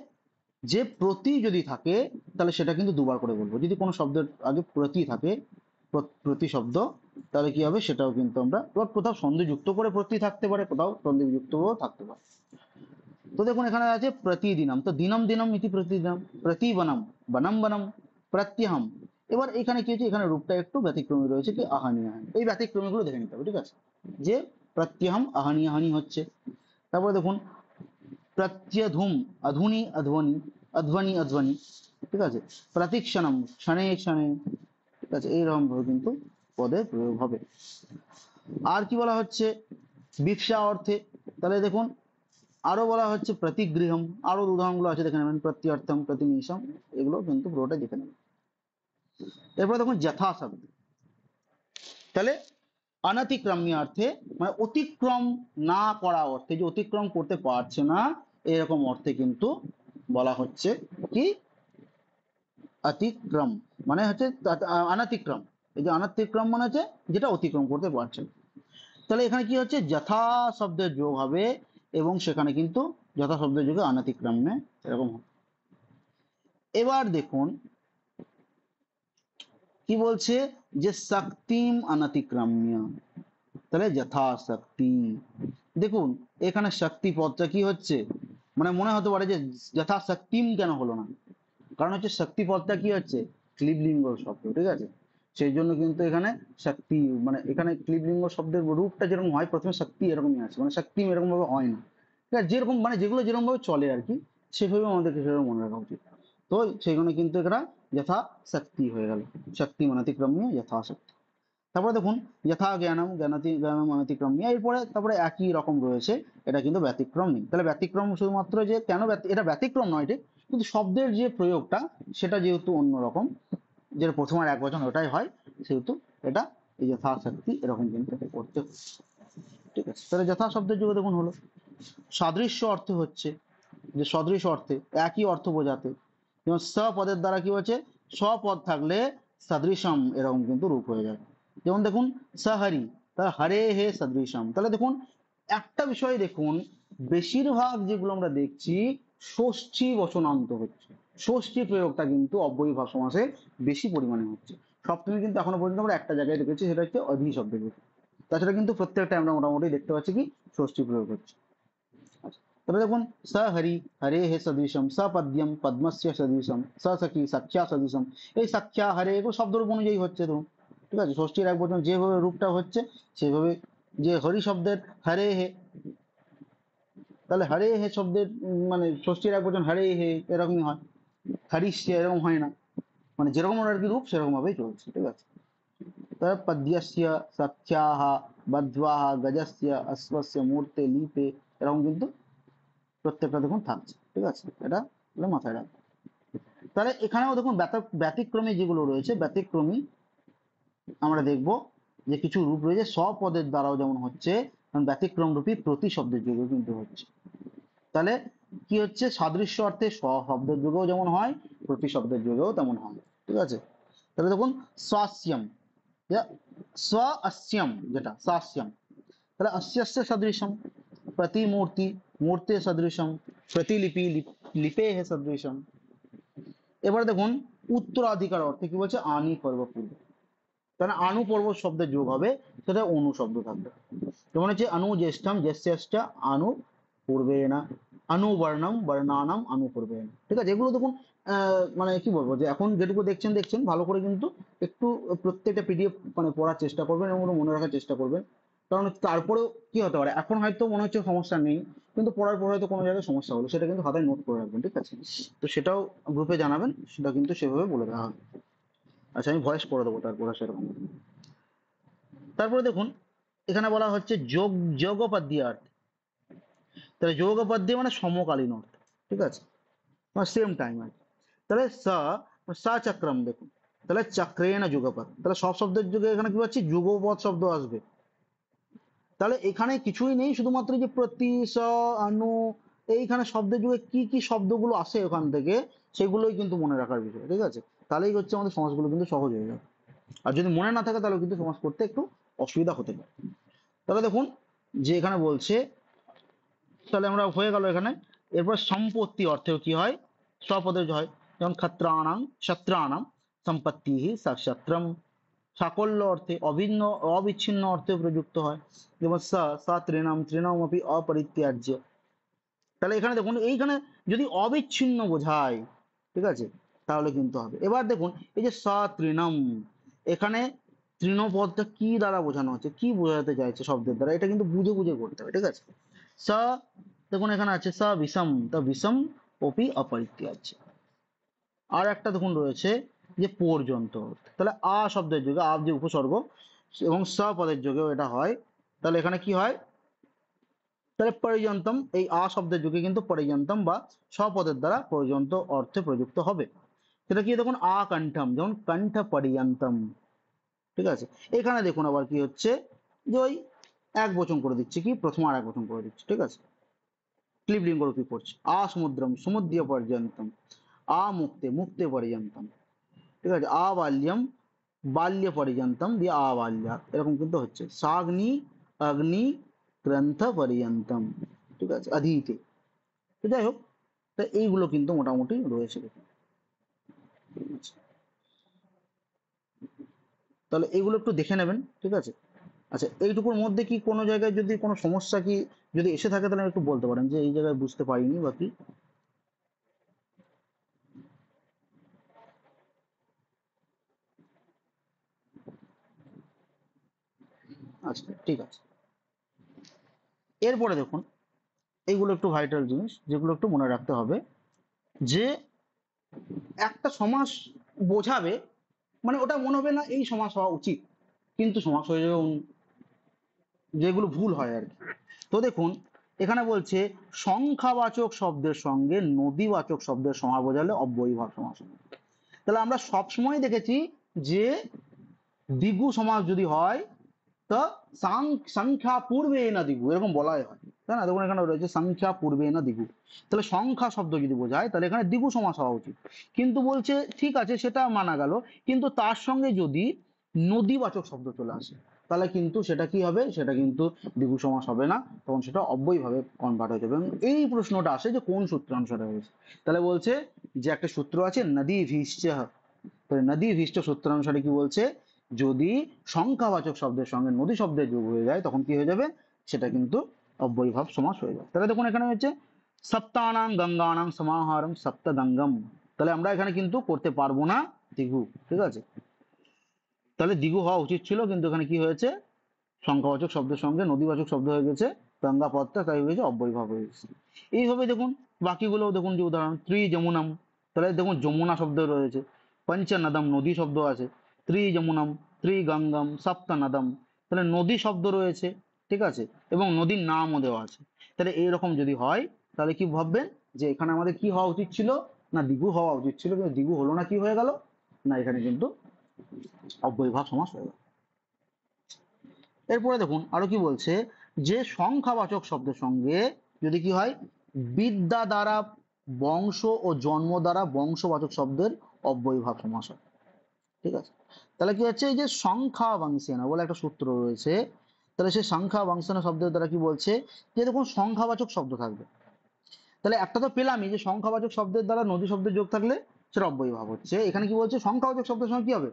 যে প্রতি যদি থাকে তাহলে সেটা কিন্তু দুবার করে বলবো, যদি কোনো শব্দের আগে প্রতি থাকে, প্রতি শব্দ, তাহলে কি হবে সেটাও কিন্তু আমরা, কোথাও সন্ধি যুক্ত করে প্রতি থাকতে পারে, কোথাও সন্ধি যুক্ত থাকতে পারে। তো দেখুন এখানে আছে প্রতিদিনম, তো দিনম দিনম ইতি প্রতিদিনম, প্রতিবনম বনম বনম, প্রত্যহম। এবার এখানে কি হচ্ছে, এখানে রূপটা একটু ব্যতিক্রমী রয়েছে, কি আহানি আহানি, এই ব্যতিক্রমী গুলো দেখে নিতে হবে, ঠিক আছে, যে প্রত্যহম আহানি আহানি হচ্ছে। তারপরে দেখুন প্রত্যধুম, অধুনি অধ্বনি, অধ্বনি অধ্বনি, ঠিক আছে, প্রতিক্ষণম ক্ষণে ক্ষণে, ঠিক আছে, এইরকম ভাবে কিন্তু পদের প্রয়োগ হবে। আর কি বলা হচ্ছে বিপসা অর্থে, তাহলে দেখুন আরো বলা হচ্ছে প্রতিগৃহম, আরো উদাহরণগুলো আছে দেখে নেবেন, প্রত্যর্থম প্রতিনিমিষম, এগুলো কিন্তু পুরোটা দেখে নেবেন। এরপরে দেখুন যথা শব্দ, তাহলে অনতিক্রম্য অর্থে, মানে অতিক্রম না করা অর্থে, যে অতিক্রম করতে পারছে না এরকম অর্থে কিন্তু বলা হচ্ছে কি অতিক্রম, মানে হচ্ছে অনতিক্রম। এই যে অনতিক্রম মানে হচ্ছে যেটা অতিক্রম করতে পারছে না। তাহলে এখানে কি হচ্ছে, যথা শব্দের যোগ হবে এবং সেখানে কিন্তু যথা শব্দের যোগে অনতিক্রমে এরকম হবে। এবার দেখুন কি বলছে, যে শক্তিম অনতিক্রম্য, তাহলে যথাশক্তি। দেখুন এখানে শক্তি পদটা কি হচ্ছে, মানে মনে হতে পারে যে যথাশক্তিম কেন হলো না, কারণ হচ্ছে শক্তি পদটা কি হচ্ছে ক্লিবলিঙ্গ শব্দ, ঠিক আছে, সেই জন্য কিন্তু এখানে শক্তি, মানে এখানে ক্লিবলিঙ্গ শব্দের রূপটা যেরকম হয় প্রথমে শক্তি এরকমই আছে, মানে শক্তি এরকম ভাবে হয় না, ঠিক আছে, যেরকম মানে যেগুলো যেরকম ভাবে চলে আর কি, সেভাবে আমাদেরকে সেভাবে মনে রাখা উচিত। তো সেইখানে কিন্তু এটা যথা শক্তি হয়ে গেল, শক্তি অনতিক্রম্য যথাশক্তি। তারপরে দেখুন যথা জ্ঞানম জ্ঞানতি জ্ঞানম অনতিক্রম্য, এরপরে তারপরে একই রকম রয়েছে, এটা কিন্তু ব্যতিক্রম নেই। তাহলে ব্যতিক্রম শুধুমাত্র যে কেন এটা ব্যতিক্রম নয় ঠিক, কিন্তু শব্দের যে প্রয়োগটা সেটা যেহেতু অন্যরকম, যেটা প্রথম আর এক বচন ওটাই হয়, সেহেতু এটা এই যথাশক্তি এরকম কিন্তু করতে হয়। ঠিক আছে, তাহলে যথা শব্দের যুগে দেখুন হলো। সাদৃশ্য অর্থে হচ্ছে, যে সদৃশ অর্থে একই অর্থ বোঝাতে, যেমন স পদের দ্বারা কি হচ্ছে, স্বপদ থাকলে সদৃশম এরকম কিন্তু রূপ হয়ে যায়। যেমন দেখুন সহরি, তাহলে হরে হে সদৃশম। তাহলে দেখুন একটা বিষয় দেখুন, বেশিরভাগ যেগুলো আমরা দেখছি ষষ্ঠী বচনান্ত হচ্ছে, ষষ্ঠী প্রয়োগটা কিন্তু অব্যয়ীভাব সমাসে বেশি পরিমাণে হচ্ছে। সপ্তমী কিন্তু এখনো পর্যন্ত আমরা একটা জায়গায় দেখেছি, সেটা হচ্ছে অধি শব্দের, তাছাড়া কিন্তু প্রত্যেকটা আমরা মোটামুটি দেখতে পাচ্ছি কি ষষ্ঠী প্রয়োগ হচ্ছে। तब देखो स हरि हरे हे सदृशम सपद्यम पद्मस्य सदृशम स सखी सख्या सदৃশম, এই সখ্যা হরে এগুলো শব্দ রূপ অনুযায়ী হচ্ছে, তো ঠিক আছে, ষষ্ঠীর এক বচন যেভাবে রূপটা হচ্ছে সেভাবে, যে হরি শব্দের হরে হে, তাহলে হরে হে শব্দের মানে ষষ্ঠীর এক বচন হরে হে এরকমই হয়, হরিষ্য এরকম হয় না, মানে যেরকম আর কি রূপ সেরকম ভাবেই চলছে, ঠিক আছে। তারপর পদ্যস্য সখ্যাহ বধ্বাহ গজস্য অশ্বস্য মূর্তে লিপে, এরকম কিন্তু প্রত্যেকটা দেখুন থাকছে, ঠিক আছে, এটা মাথায় রাখবেন। তাহলে এখানেও দেখুন ব্যতিক্রমী যেগুলো রয়েছে, ব্যতিক্রমী আমরা দেখব যে কিছু রূপ রয়েছে স্বপদের দ্বারাও যেমন হচ্ছে, ব্যতিক্রম রূপী প্রতি শব্দের যুগেও কিন্তু হচ্ছে। তাহলে কি হচ্ছে, সাদৃশ্য অর্থে স্ব শব্দের যুগেও যেমন হয়, প্রতি শব্দের যুগেও তেমন হয়, ঠিক আছে। তাহলে দেখুন স্বাস্যম, স্ব अस्यम যেটা সাস্যম, তাহলে अस्यस्य सदृशम, प्रतिमूर्ति मूर्ते सदृशम, प्रतिलिपि लिपे है सदृशम। এবার দেখুন উত্তরাধিকার অর্থে কি বলছে, আনি পর্ব পূর্ব, তাহলে আনু পর্ব শব্দের যোগ হবে, সেটা অনু শব্দ থাকবে, যেমন হচ্ছে অনু জ্যেষ্ঠম জ্যেষ্ঠ আনু পূর্বেনা, অনুবর্ণম বর্ণানাম আনু পূর্বেনা, ঠিক আছে। এগুলো দেখুন মানে কি বলবো, যে এখন যেটুকু দেখছেন দেখছেন ভালো করে কিন্তু একটু প্রত্যেকটা পিডিএফ মানে পড়ার চেষ্টা করবেন এবং মনে রাখার চেষ্টা করবেন, কারণ তারপরেও কি হতে পারে, এখন হয়তো মনে হচ্ছে সমস্যা নেই, কিন্তু পড়ার পর হয়তো কোনো জায়গায় সমস্যা হলো, সেটা কিন্তু খাতায় নোট করে রাখবেন, ঠিক আছে? তো সেটাও গ্রুপে জানাবেন, সেটা কিন্তু সেভাবে বলে দেওয়া হবে। আচ্ছা, আমি ভয়েস করে দেবো তারপরে সেরকম। তারপরে দেখুন, এখানে বলা হচ্ছে যোগ যোগপাদ্যার্থ। তাহলে যোগপাদ্য মানে সমকালীন অর্থ, ঠিক আছে, মানে সেম টাইম আর কি। তাহলে সা চক্রম দেখুন, তাহলে চক্রেণ যুগপৎ, তাহলে সব শব্দের যুগে এখানে কি পাচ্ছি, যুগপৎ শব্দ আসবে। তাহলে এখানে কিছুই নেই, শুধুমাত্র যে প্রতি স আনু, এইখানে শব্দের যুগে কি কি শব্দগুলো আসে ওখান থেকে, সেগুলোই কিন্তু মনে রাখার বিষয়, ঠিক আছে? তাহলেই হচ্ছে আমাদের সমাজগুলো কিন্তু সহজ হয়ে যাবে। আর যদি মনে না থাকে তাহলে কিন্তু সমাজ করতে একটু অসুবিধা হতে পারে। তাহলে দেখুন যে এখানে বলছে, তাহলে আমরা হয়ে গেল এখানে। এরপর সম্পত্তি অর্থেও কি হয়, স্বপদে হয়, যেমন ক্ষত্রাণাং শত্রাণাম সম্পত্তি সত্রম। সাকল্য অর্থে, অভিন্ন অবিচ্ছিন্ন অর্থে প্রযুক্ত হয়, যেমন সা তৃণাম তৃণাম অপি অপরিত্যাজ্য। তাহলে এখানে দেখুন, এইখানে যদি অবিচ্ছিন্ন বোঝায়, ঠিক আছে, তাহলে কিন্তু হবে। এবার দেখুন এই যে সা তৃণম, এখানে তৃণ পদটা কি দ্বারা বোঝানো হচ্ছে, কি বোঝাতে চাইছে শব্দের দ্বারা, এটা কিন্তু বুঝে বুঝে করতে হবে, ঠিক আছে? সা, দেখুন এখানে আছে সা বিষম, তা বিষম অপি অপরিত্যাজ্য। আর একটা দেখুন রয়েছে যে পর্যন্ত, তাহলে আ শব্দের যুগে আব যে উপসর্গ এবং স পদের যুগেও এটা হয়, তাহলে এখানে কি হয়, তাহলে পর্যন্তম, এই আ শব্দের যুগে কিন্তু পর্যন্তম বা স্বপদের দ্বারা পর্যন্ত অর্থে প্রযুক্ত হবে। সেটা কি, দেখুন আ কণ্ঠম, যেমন কণ্ঠ পর্যন্তম, ঠিক আছে? এখানে দেখুন আবার কি হচ্ছে, যে ওই এক বচন করে দিচ্ছে, কি প্রথম আর এক বচন করে দিচ্ছে, ঠিক আছে, ক্লিবলিঙ্গ রূপী করছে। আ সমুদ্রম সমুদ্র পর্যন্তম, আ মুক্তে মুক্তে পর্যন্তম, ঠিক আছে, আ বাল্যম বাল্য পর্যন্তম দিয়ে আ বাল্যা, এরকম কিন্তু হচ্ছে। সাগ্নি অগ্নি গ্রন্থ পর্যন্তম, ঠিক আছে, অধীতে। তো যাই হোক, তা এইগুলো কিন্তু মোটামুটি রয়েছে দেখুন, ঠিক আছে? তাহলে এইগুলো একটু দেখে নেবেন, ঠিক আছে? আচ্ছা, এইটুকুর মধ্যে কি কোনো জায়গায় যদি কোনো সমস্যা কি যদি এসে থাকে, তাহলে একটু বলতে পারেন যে এই জায়গায় বুঝতে পারিনি বা কি। আচ্ছা, ঠিক আছে। এরপরে দেখুন, এইগুলো একটু ভাইটাল জিনিস, যেগুলো একটু মনে রাখতে হবে, যে একটা সমাস বোঝাবে, মানে ওটা মনে হবে না এই সমাস হওয়া উচিত, কিন্তু সমাস হয়ে যাবে যেগুলো ভুল হয় আর কি। তো দেখুন এখানে বলছে সংখ্যাবাচক শব্দের সঙ্গে নদীবাচক শব্দের সমাস বোঝালে অব্যয়ীভাব সমাস হবে। তাহলে আমরা সবসময় দেখেছি যে দ্বিগু সমাস যদি হয়, তো সংখ্যা পূর্বে না দিগু, এরকম বলাই হয়, তাই না? দেখুন এখানে রয়েছে সংখ্যা পূর্বে না দিগু, তাহলে সংখ্যা শব্দ যদি বোঝায় তাহলে এখানে দ্বিগু সমাস হওয়া উচিত। কিন্তু বলছে ঠিক আছে, সেটা মানা গেল, কিন্তু তার সঙ্গে যদি নদীবাচক শব্দ চলে আসে, তাহলে কিন্তু সেটা কি হবে, সেটা কিন্তু দ্বিগু সমাস হবে না, তখন সেটা অব্যয়ীভাবে কনভার্ট হয়ে যাবে। এবং এই প্রশ্নটা আসে যে কোন সূত্রানুসারে হয়েছে, তাহলে বলছে যে একটা সূত্র আছে নদী ভীষ্চ, তাহলে নদী ভীষ্ট সূত্রানুসারে কি বলছে, যদি সংখ্যাবাচক শব্দের সঙ্গে নদী শব্দের যোগ হয়ে যায় তখন কি হয়ে যাবে, সেটা কিন্তু অব্যয়ীভাব সমাস হয়ে যায়। তাহলে দেখুন এখানে হচ্ছে সপ্তানাং গঙ্গানাং সমাহারম সপ্তগঙ্গম, তাহলে আমরা এখানে কিন্তু করতে পারবো না দ্বিগু, ঠিক আছে? তাহলে দ্বিগু হওয়া উচিত ছিল, কিন্তু এখানে কি হয়েছে, সংখ্যাবাচক শব্দের সঙ্গে নদীবাচক শব্দ হয়ে গেছে, গঙ্গা পদটা তাই হয়েছে অব্যয়ীভাব হয়ে গেছে। এইভাবে দেখুন বাকিগুলো দেখুন, যে উদাহরণ ত্রি যমুনাম, তাহলে দেখুন যমুনা শব্দ রয়েছে, পঞ্চনদম নদী শব্দ আছে, ত্রি যমুনাম ত্রি গঙ্গম সপ্ত নদম, তাহলে নদী শব্দ রয়েছে, ঠিক আছে, এবং নদীর নামও দেওয়া আছে। তাহলে এইরকম যদি হয়, তাহলে কি ভাববেন যে এখানে আমাদের কি হওয়া উচিত ছিল, না দ্বিগু হওয়া উচিত ছিল, কিন্তু দ্বিগু হলো না, কি হয়ে গেল, না এখানে কিন্তু অব্যয়ীভাব সমাস হয়ে গেল। এরপরে দেখুন আরো কি বলছে, যে সংখ্যাবাচক শব্দের সঙ্গে যদি কি হয়, বিদ্যা দ্বারা বংশ ও জন্ম দ্বারা বংশবাচক শব্দের অব্যয়ীভাব সমাস হয়, ঠিক আছে? তাহলে কি হচ্ছে, এই যে সংখ্যা বাংশেনা বলে একটা সূত্র রয়েছে, তাহলে সেই সংখ্যা বাংশেনা শব্দের দ্বারা কি বলছে, যে দেখুন সংখ্যাবাচক শব্দ থাকবে, তাহলে একটা তো পেলামই যে সংখ্যাবাচক শব্দের দ্বারা নদী শব্দের যোগ থাকলে সেটা অব্যয়ীভাব হচ্ছে। এখানে কি বলছে, সংখ্যাবাচক শব্দের সঙ্গে কি হবে,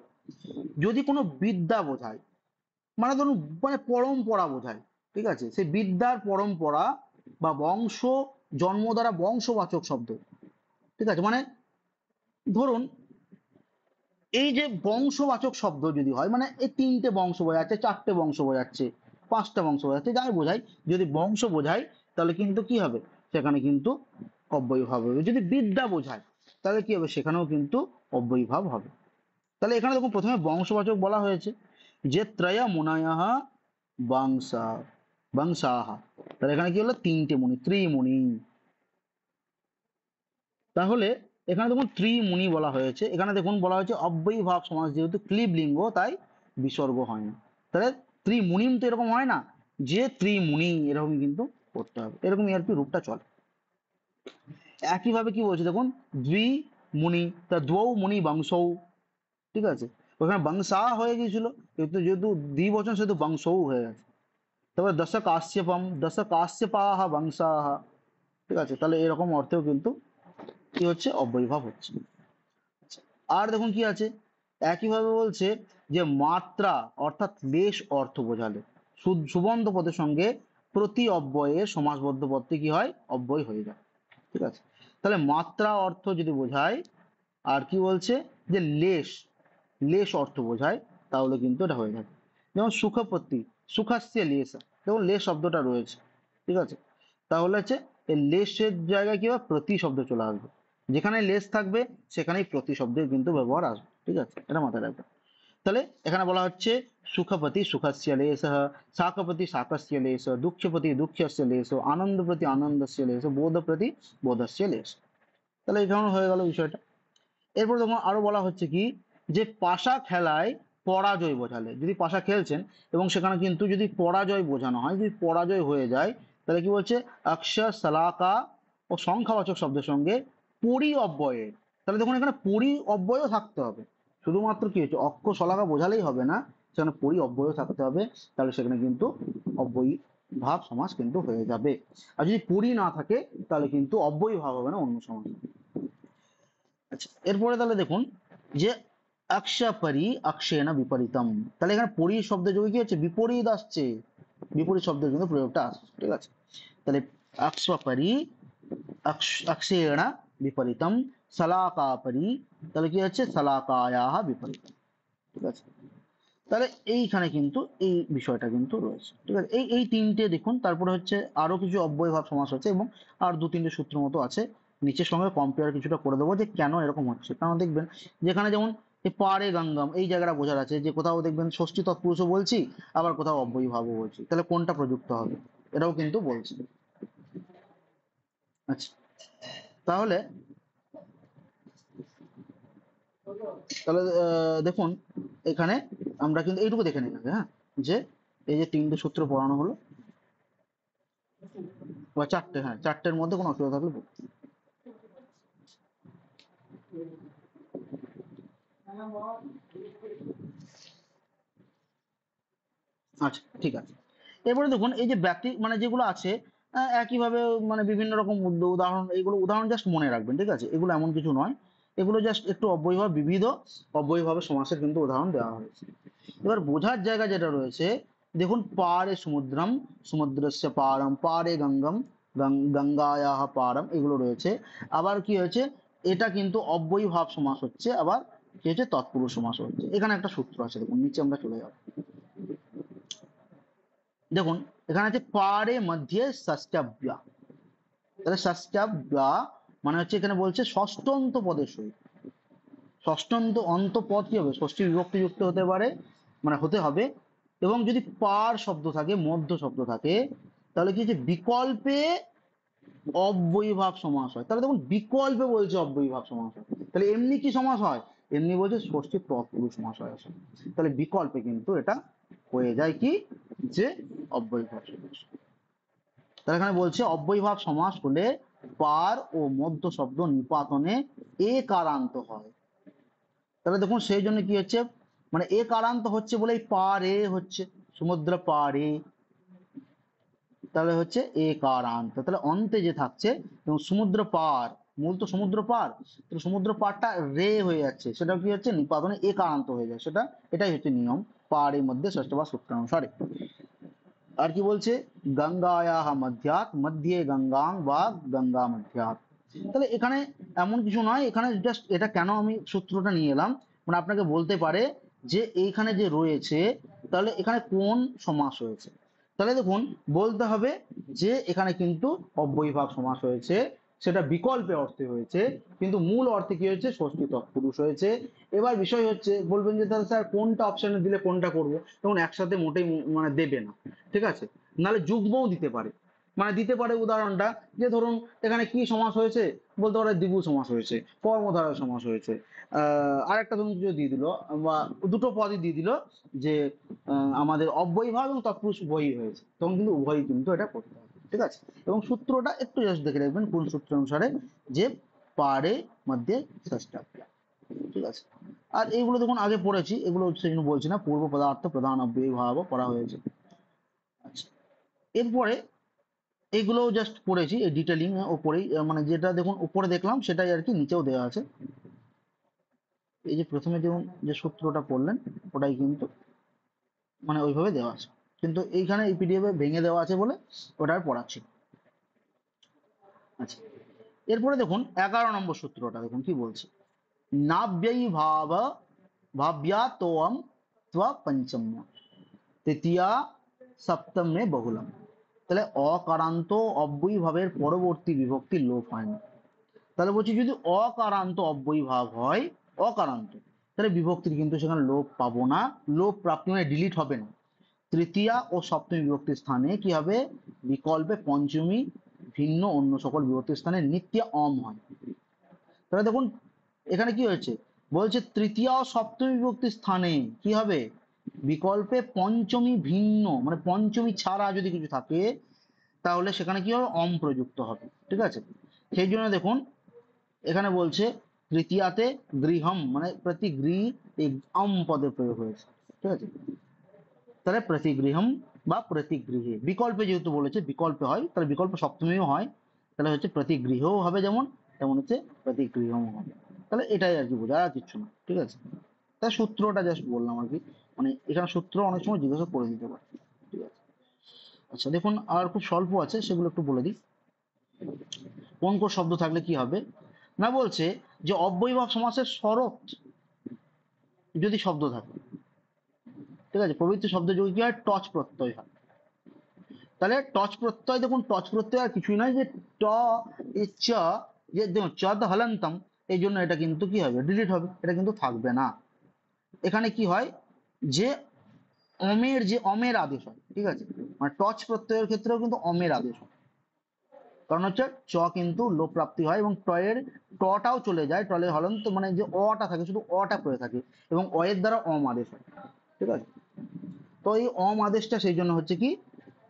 যদি কোনো বিদ্যা বোঝায়, মানে ধরুন মানে পরম্পরা বোঝায়, ঠিক আছে, সেই বিদ্যার পরম্পরা বা বংশ, জন্ম দ্বারা বংশবাচক শব্দ, ঠিক আছে, মানে ধরুন এই যে বংশবাচক শব্দ যদি হয়, মানে এই তিনটে বংশ বোঝাচ্ছে চারটে বংশ বোঝাচ্ছে, 5টা বংশ বোঝাচ্ছে, যাই বোঝাই, যদি বংশ বোঝায় তাহলে কিন্তু কি হবে, সেখানে কিন্তু অব্যয়ীভাব হবে। যদি বিদ্যা বোঝায় তাহলে কি হবে, সেখানেও কিন্তু অব্যয়ীভাব হবে। তাহলে এখানে দেখুন প্রথমে বংশবাচক বলা হয়েছে যে ত্রয়া মুনায়াহ বংশা বংশাহা, তাহলে এখানে কি হলো, 3টে মুনি, ত্রিমুনি। তাহলে এখানে দেখুন ত্রিমুনি বলা হয়েছে, এখানে দেখুন বলা হয়েছে অব্যয়ীভাব সমাস, যেহেতু ক্লিব লিঙ্গ তাই বিসর্গ হয় না। তাহলে ত্রিমুনিম তো এরকম হয় না যে ত্রিমুনি, এরকম কিন্তু করতে হবে, এরকম আর কি রূপটা চলে। একইভাবে কি বলছে দেখুন, দ্বিমুনি, তা দ্বৌ মুনি বংশৌ, ঠিক আছে, ওখানে বংশা হয়ে গিয়েছিল, কিন্তু যেহেতু দ্বিবচন সেহেতু বংশৌ হয়ে গেছে। তারপরে দশ কাশ্যপম, দশ কাশ্যপাহ বংশাহ, ঠিক আছে, তাহলে এরকম অর্থেও কিন্তু কি হচ্ছে, অব্যয়ীভাব হচ্ছে। আর দেখুন কি আছে, একইভাবে বলছে যে মাত্রা অর্থাৎ লেশ অর্থ বোঝালে সুবন্ত পদের সঙ্গে প্রতি অব্যয়ে সমাসবদ্ধ পদটি কি হয়, অব্যয় হয়ে যায়, ঠিক আছে। তাহলে মাত্রা অর্থ যদি বোঝায়, আর কি বলছে যে লেশ, লেশ অর্থ বোঝায়, তাহলে কিন্তু এটা হয়ে যাবে। যেমন সুখপতি, সুখাস্য লেশ, দেখুন লেশ শব্দটা রয়েছে, ঠিক আছে, তাহলে হচ্ছে এই লেশের জায়গায় কি হবে, প্রতি শব্দ চলে আসবে, যেখানে লেশ থাকবে সেখানেই প্রতি শব্দের কিন্তু ব্যবহার আসবে, ঠিক আছে, এটা মাথায় রাখবে। তাহলে এখানে বলা হচ্ছে সুখপতি সুখস্য লেশ, শাকপতি শাকস্য লেশ, দুঃখপতি দুঃখস্য লেশ, আনন্দপ্রতি আনন্দস্য লেশ, বোধপ্রতি বোধস্য লেশ। তাহলে এখানে হয়ে গেল বিষয়টা। এরপর দেখুন আরো বলা হচ্ছে কি, যে পাশা খেলায় পরাজয় বোঝালে, যদি পাশা খেলছেন এবং সেখানে কিন্তু যদি পরাজয় বোঝানো হয়, যদি পরাজয় হয়ে যায়, তাহলে কি বলছে, অক্ষর শলাকা ও সংখ্যাবাচক শব্দের সঙ্গে পরি অব্যয়ে, তাহলে দেখুন এখানে পরি অব্যয়ও থাকতে হবে, শুধুমাত্র কি হচ্ছে অক্ষ শলাকা বোঝালেই হবে না, সেখানে পরি অব্যয়ও থাকতে হবে, তাহলে সেখানে কিন্তু অব্যয়ী ভাব সমাস কিন্তু হয়ে যাবে। আর যদি পরি না থাকে তাহলে কিন্তু অব্যয়ী ভাব হবে না, অন্য সমাস। আচ্ছা, এরপরে তাহলে দেখুন যে অক্ষপরি অক্ষেণ বিপরীতম, তাহলে এখানে পরি শব্দের যোগে কি হচ্ছে, বিপরীত আসছে, বিপরীত শব্দের কিন্তু প্রয়োগটা আসছে, ঠিক আছে। তাহলে অক্ষপরি অক্ষেণ বিপরীতম, শলাকাপরি, তাহলে কি হচ্ছে, শলাকায়াহ বিপরীতম, ঠিক আছে। তাহলে এইখানে কিন্তু এই বিষয়টা কিন্তু রয়েছে, ঠিক আছে। এই এই তিনটে দেখুন, তারপরে হচ্ছে আরো কিছু অব্যয়ভাব সমাস হচ্ছে, এবং আর 2-3টে সূত্র মতো আছে, নিচের সঙ্গে কম্পেয়ার কিছুটা করে দেবো যে কেন এরকম হচ্ছে। কারণ দেখবেন যেখানে যেমন এই পারে গঙ্গম, এই জায়গাটা বোঝার আছে যে কোথাও দেখবেন ষষ্ঠী তৎপুরুষও বলছি, আবার কোথাও অব্যয়ীভাবও বলছি, তাহলে কোনটা প্রযুক্ত হবে, এটাও কিন্তু বলছি। আচ্ছা, তাহলে তাহলে দেখুন এখানে আমরা কিন্তু এইটুকু দেখে নিলাম, হ্যাঁ, যে এই যে 3টে সূত্র পড়ানো হলো, বা 4টে, হ্যাঁ 4টের মধ্যে কোনো অসুবিধা থাকলে বলুন। আচ্ছা, ঠিক আছে। এরপরে দেখুন এই যে ব্যক্তি মানে যেগুলো আছে, একইভাবে মানে বিভিন্ন রকম উদাহরণ, এইগুলো উদাহরণ জাস্ট মনে রাখবেন, ঠিক আছে, এগুলো এমন কিছু নয়, এগুলো জাস্ট একটু অব্যয়ভাব, বিবিধ অব্যয়ভাবে সমাসের কিন্তু উদাহরণ দেওয়া হয়েছে। এবার বোঝার জায়গা যেটা রয়েছে, দেখুন পারে সমুদ্রম, সমুদ্রস্য পারম, পারে গঙ্গম, গঙ্গায়াহ পারম, এগুলো রয়েছে। আবার কি হয়েছে, এটা কিন্তু অব্যয়ভাব সমাস হচ্ছে, আবার কি হচ্ছে, তৎপুরুষ সমাস হচ্ছে। এখানে একটা সূত্র আছে, দেখুন নিচে আমরা চলে যাব, দেখুন এখানে আছে পারে মধ্যে ষষ্ঠাব্যা, তাহলে ষষ্ঠাব্যা মানে হচ্ছে এখানে বলছে ষষ্ঠন্ত পদের সহিত, ষষ্ঠন্ত অন্ত পদ কি হবে, ষষ্ঠী বিভক্তি যুক্ত হতে পারে, মানে হতে হবে, এবং যদি পার শব্দ থাকে, মধ্য শব্দ থাকে, তাহলে কি হচ্ছে, বিকল্পে অব্যয়ীভাব সমাস হয়। তাহলে দেখুন বিকল্পে বলছে অব্যয়ীভাব সমাস হয়, তাহলে এমনি কি সমাস হয়, এমনি বলছে ষষ্ঠী তৎপুরুষ সমাস হয় আসলে। তাহলে বিকল্পে কিন্তু এটা হয়ে যায় কি, যে অব্যয়ীভাব সমাস। তাহলে এখানে বলছে অব্যয়ীভাব সমাস হলে পার ও মধ্য শব্দ নিপাতনে এ কারান্ত হয়। তাহলে দেখুন সেই জন্য কি হচ্ছে, মানে এ কারান্ত হচ্ছে বলেই পারে হচ্ছে, সমুদ্র পারে, তাহলে হচ্ছে এ কারান্ত, তাহলে অন্তে যে থাকছে, এবং সমুদ্র পার, মূল তো সমুদ্র পার, তো সমুদ্র পারটা রে হয়ে যাচ্ছে, সেটা কি হচ্ছে, নিপাতনে এ কারান্ত হয়ে যায়, সেটা এটাই হচ্ছে নিয়ম পারের মধ্যে ষষ্ঠ বা সূত্রানুসারে। আর কি বলছে, গঙ্গায়াহ মধ্যাৎ, মধ্যে গঙ্গাং বা গঙ্গা মধ্যাৎ। তাহলে এখানে এমন কিছু নয়, এখানে জাস্ট এটা কেন আমি সূত্রটা নিয়ে এলাম, মানে আপনাকে বলতে পারে যে এইখানে যে রয়েছে, তাহলে এখানে কোন সমাস হয়েছে, তাহলে দেখুন বলতে হবে যে এখানে কিন্তু অব্যয়ীভাব সমাস হয়েছে, সেটা বিকল্পে অর্থে হয়েছে, কিন্তু মূল অর্থে কি হয়েছে, ষষ্ঠী তৎপুরুষ হয়েছে। এবার বিষয় হচ্ছে বলবেন যে তাহলে স্যার কোনটা অপশনে দিলে কোনটা করবো, তখন একসাথে মোটেই মানে দেবে না, ঠিক আছে, নাহলে যুগ্মও দিতে পারে। মানে দিতে পারে উদাহরণটা, যে ধরুন এখানে কি সমাস হয়েছে, বলতে পারে দ্বিগু সমাস হয়েছে, কর্মধারয় সমাস হয়েছে, আরেকটা ধরুন কিছু দিয়ে দিল, বা দুটো পদই দিয়ে দিল যে আমাদের অব্যয়ীভাব এবং তৎপুরুষ উভয়ই হয়েছে, তখন কিন্তু উভয়ই কিন্তু এটা করতে হবে, ঠিক আছে। এবং সূত্রটা একটু জাস্ট দেখে রাখবেন কোন সূত্র অনুসারে, যে পারে মধ্যে ষষ্ঠা, ঠিক আছে। আর এইগুলো দেখুন আগে পড়েছি, এগুলো সেই জন্য বলছি না, পূর্ব পদার্থ প্রধান অব্যয়ীভাব পড়া হয়েছে। আচ্ছা, এরপরে এগুলো জাস্ট পড়েছি এই ডিটেলিং ওপরেই, মানে যেটা দেখুন উপরে দেখলাম সেটাই আর কি নিচেও দেওয়া আছে। এই যে প্রথমে দেখুন যে সূত্রটা পড়লেন ওটাই কিন্তু মানে ওইভাবে দেওয়া আছে, কিন্তু এইখানে এই পিডিএফ এ ভেঙে দেওয়া আছে বলে ওটা আর পড়াচ্ছি না। আচ্ছা, এরপরে দেখুন 11 নম্বর সূত্রটা দেখুন কি বলছে, নাব্যয়ী ভাব ভাব্যা তোম ত্ব পঞ্চম তৃতীয়া সপ্তমে বহুলম। তাহলে অকারান্ত অব্যয়ী ভাবের পরবর্তী বিভক্তি লোপ হয় না। তাহলে বলছি যদি অকারান্ত অব্যয়ী ভাব হয়, অকারান্ত, তাহলে বিভক্তির কিন্তু সেখানে লোপ পাবো না, লোপ প্রাপ্তি মানে ডিলিট হবে না। তৃতীয়া ও সপ্তমী বিভক্তির স্থানে কি হবে, বিকল্পে পঞ্চমী ভিন্ন অন্য সকল বিভক্তির স্থানে নিত্য অম হয়। তাহলে দেখুন এখানে কি হয়েছে, বলছে তৃতীয়া ও সপ্তমী বিভক্তির স্থানে কি হবে, বিকল্পে পঞ্চমী ভিন্ন, মানে পঞ্চমী ছাড়া যদি কিছু থাকে তাহলে সেখানে কি হবে, অম প্রযুক্ত হবে, ঠিক আছে। সেই জন্য দেখুন এখানে বলছে তৃতীয়াতে গৃহম মানে প্রতিগৃহ, এই আম পদের প্রয়োগ হয়েছে, ঠিক আছে। তাহলে প্রতিগৃহম বা প্রতিগৃহে, বিকল্পে যেহেতু বলেছে বিকল্পে হয়, তাহলে বিকল্প সপ্তমীও হয়, তাহলে হচ্ছে প্রতিগৃহও হবে যেমন, তেমন হচ্ছে প্রতিগৃহম হবে। তাহলে এটাই আর কি বোঝা, আর কিচ্ছু না, ঠিক আছে। তাই সূত্রটা জাস্ট বললাম আর কি, মানে এখানে সূত্র অনেক সময় জিজ্ঞাসা করে দিতে পারে, ঠিক আছে। আচ্ছা দেখুন আর খুব স্বল্প আছে, সেগুলো একটু বলে দিই। কোন কোন শব্দ থাকলে কি হবে, না বলছে যে অব্যয়ীভাব সমাসের শরৎ যদি শব্দ থাকে, ঠিক আছে, প্রবৃত্তি শব্দ যোগে কি হয়, টচ প্রত্যয় হয়। তাহলে টচ প্রত্যয়, দেখুন টচ প্রত্যয় আর কিছুই নয়, যে ট এ চ, যে দেখুন চদ হলন্তম, এই জন্য এটা কিন্তু কি হবে, ডিলিট হবে, এটা কিন্তু থাকবে না। এখানে কি হয় যে অমের, যে অমের আদেশ হয়, ঠিক আছে, মানে টচ প্রত্যয়ের ক্ষেত্রেও কিন্তু অমের আদেশ হয়, কারণ হচ্ছে চ কিন্তু লোপ প্রাপ্তি হয় এবং টয়ের টটাও চলে যায়, টলে হলন্ত মানে যে অটা থাকে শুধু অটা পড়ে থাকে, এবং অ এর দ্বারা অম আদেশ হয়, ঠিক আছে। তো এই অম আদেশটা সেই জন্য হচ্ছে কি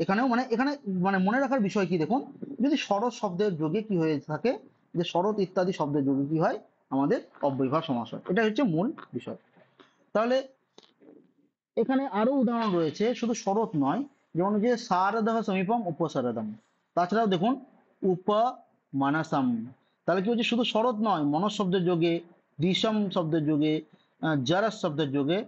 এখানেও, মানে এখানে মানে মনে রাখার বিষয় কি দেখুন, যদি শরৎ শব্দের যোগে কি হয়ে থাকে, যে শরৎ ইত্যাদি শব্দের যোগে কি হয়, আমাদের অব্যয়ভাব সমাস হয়, এটা হচ্ছে মূল বিষয়। তাহলে এখানে আরো উদাহরণ রয়েছে, শুধু শরৎ নয়, যেমন যে শারদহ সমীপম উপসারদম, তাছাড়াও দেখুন উপ মানসম, তাহলে কি হচ্ছে শুধু শরৎ নয়, মনস শব্দের যোগে, দিশম শব্দের যোগে, জারস শব্দের যোগে,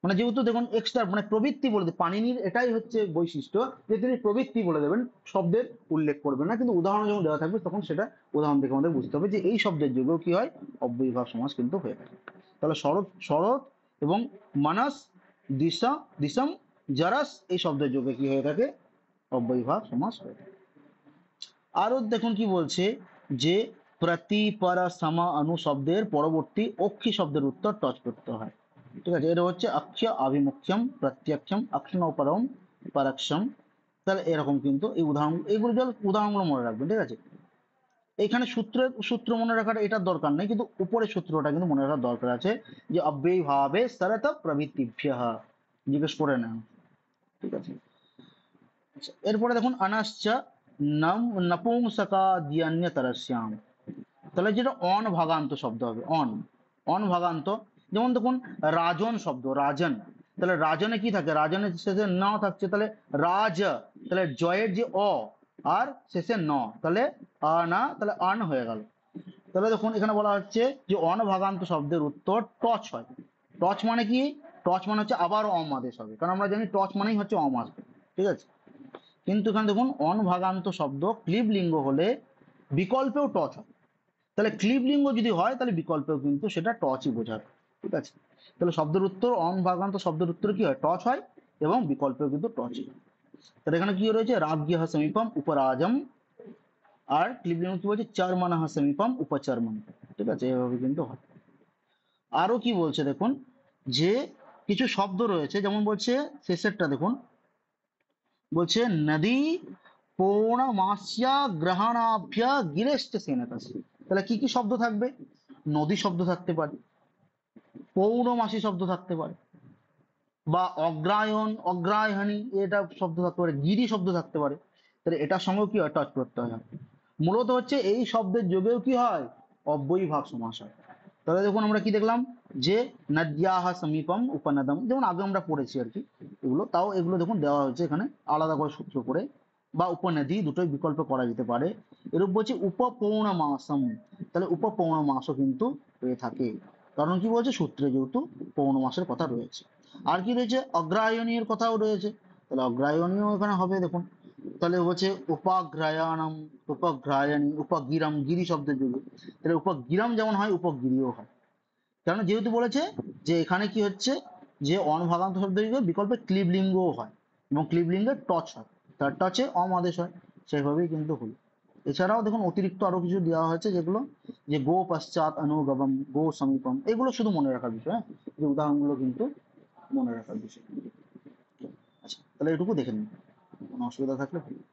মানে যেহেতু দেখুন এক্সট্রা মানে প্রবৃত্তি বলে দেবে, পাণিনির এটাই হচ্ছে বৈশিষ্ট্য যে তিনি প্রবৃত্তি বলে দেবেন, শব্দের উল্লেখ করবেন না, কিন্তু উদাহরণ যখন দেওয়া থাকবে তখন সেটা উদাহরণ দেখে আমাদের বুঝতে হবে যে এই শব্দের যোগেও কি হয়, অব্যয়ীভাব সমাস কিন্তু হয়ে থাকে। তাহলে শরৎ শরৎ এবং মানস, দিশা দিশম, জারাস এই শব্দের যোগে কি হয়ে থাকে, অব্যয়ীভাব সমাস হয়ে থাকে। আরো দেখুন কি বলছে, যে প্রতি পর সম অনু শব্দের পরবর্তী অক্ষি শব্দের উত্তর টচ করতে হয়, ঠিক আছে, এটা হচ্ছে অক্ষ আভিমুখ্যম প্রত্যক্ষম অক্ষণপরম পরক্ষম। তাহলে এরকম কিন্তু এই উদাহরণ, এইগুলো যখন উদাহরণগুলো মনে রাখবেন, ঠিক আছে। এখানে সূত্র মনে রাখাটা এটার দরকার নেই, কিন্তু উপরের সূত্রটা কিন্তু মনে রাখার দরকার আছে, যে অব্যয়ী ভাবে সরত প্রভৃতিভ্য, জিজ্ঞেস করে নেন, ঠিক আছে। আচ্ছা, এরপরে দেখুন অনাশ্চ নম নপুংসকাদ্যন্যতরস্যাম, তাহলে যেটা অন ভাগান্ত শব্দ হবে, অন, অন ভাগান্ত, যেমন দেখুন রাজন শব্দ, রাজন, তাহলে রাজনে কি থাকে, রাজনের শেষে ন থাকছে, তাহলে রাজ, তাহলে জয়ের যে অ আর শেষে ন, তাহলে না, তাহলে আন হয়ে গেল। তাহলে দেখুন এখানে বলা হচ্ছে যে অন ভাগান্ত শব্দের উত্তর টচ হয়। টচ মানে কি, টচ মানে হচ্ছে আবার অম আদেশ হবে, কারণ আমরা জানি টচ মানেই হচ্ছে অম আসবে, ঠিক আছে। কিন্তু এখানে দেখুন অন ভাগান্ত শব্দ ক্লিব লিঙ্গ হলে বিকল্পেও টচ হয়, তাহলে ক্লিব লিঙ্গ যদি হয় তাহলে বিকল্পেও কিন্তু সেটা টচই বোঝাবে, ঠিক আছে। তাহলে শব্দের উত্তর অন ভাগান্ত শব্দের উত্তর কি হয়, টচ হয়, এবং বিকল্পেও কিন্তু টচই হয়। তাহলে এখানে কি রয়েছে, রাজ্ঞঃ সমীপম উপরাজম, আর ক্লিবলিঙ্গ কি বলছে, চর্মণঃ সমীপম উপচর্মণ। ঠিক আছে, এভাবে কিন্তু হয়। আরো কি বলছে দেখুন, যে কিছু শব্দ রয়েছে, যেমন বলছে শেষেরটা দেখুন, বলছে নদী পৌর্ণমাস্যা গ্রহণাভ্য গিরেশ্চ সেনকস্য। তাহলে কি কি শব্দ থাকবে, নদী শব্দ থাকতে পারে, পৌর্ণমাসী শব্দ থাকতে পারে, বা অগ্রায়ণ অগ্রায়ণী এটা শব্দ থাকতে পারে, গিরি শব্দ থাকতে পারে। তাহলে এটার সঙ্গেও কি হয়, টচ প্রত্যয় হয়। মূলত হচ্ছে এই শব্দের যোগেও কি হয়, অব্যয়ীভাব সমাস হয়। তাহলে দেখুন আমরা কি দেখলাম, যে নদ্যাহ সমীপম উপনদম, যেমন আগে আমরা পড়েছি আর কি এগুলো, তাও এগুলো দেখুন দেওয়া হয়েছে এখানে আলাদা করে সূত্র করে, বা উপনদী দুটোই বিকল্প করা যেতে পারে। এরূপ বলছে উপপৌর্ণমাসম, তাহলে উপপৌর্ণমাসও কিন্তু হয়ে থাকে, কারণ কি বলছে, সূত্রে যেহেতু পৌর্ণমাসের কথা রয়েছে। আর কি রয়েছে, অগ্রায়ণীর কথাও রয়েছে, তাহলে অগ্রায়ণীও এখানে হবে দেখুন। তাহলে হচ্ছে উপাগ্রায়াণম, উপগ্রায়াণী, উপগিরম, গিরি শব্দের যুগে, তাহলে উপগিরম যেমন হয় উপগিরিও হয়। কারণ যেহেতু বলেছে যে এখানে কি হচ্ছে, যে অনভাগান্ত শব্দের যুগে বিকল্পে ক্লিবলিঙ্গও হয়, এবং ক্লিবলিঙ্গের টচ হয়, তার টচে অম আদেশ হয়, সেইভাবেই কিন্তু হলো। এছাড়াও দেখুন অতিরিক্ত আরো কিছু দেওয়া হয়েছে, যেগুলো যে গো পশ্চাৎ অনুগমম, গো সমীপম, এগুলো শুধু মনে রাখার বিষয়, হ্যাঁ, যে উদাহরণগুলো কিন্তু মনে রাখার বিষয়। আচ্ছা, তাহলে এটুকু দেখে নিন, কোনো অসুবিধা থাকলে বলুন।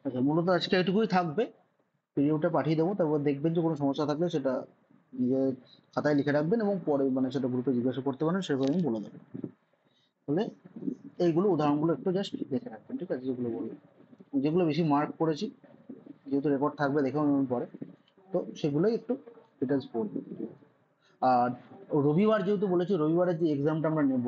আচ্ছা, মূলত আজকে এটুকুই থাকবে, পিডিএফটা পাঠিয়ে দেবো, তারপর দেখবেন যে কোনো সমস্যা থাকলে সেটা নিজের খাতায় লিখে রাখবেন, এবং পরে মানে সেটা গ্রুপে জিজ্ঞাসা করতে পারেন, সেভাবে আমি বলে দেবো। তাহলে এইগুলো উদাহরণগুলো একটু জাস্ট দেখে রাখবেন, ঠিক আছে, যেগুলো বলবো, যেগুলো বেশি মার্ক করেছি, যেহেতু রেকর্ড থাকবে দেখেও নেবেন পরে, তো সেগুলোই একটু ডিটেলস পড়বে। আর রবিবার যেহেতু বলেছি, রবিবারের যে এক্সামটা আমরা নেব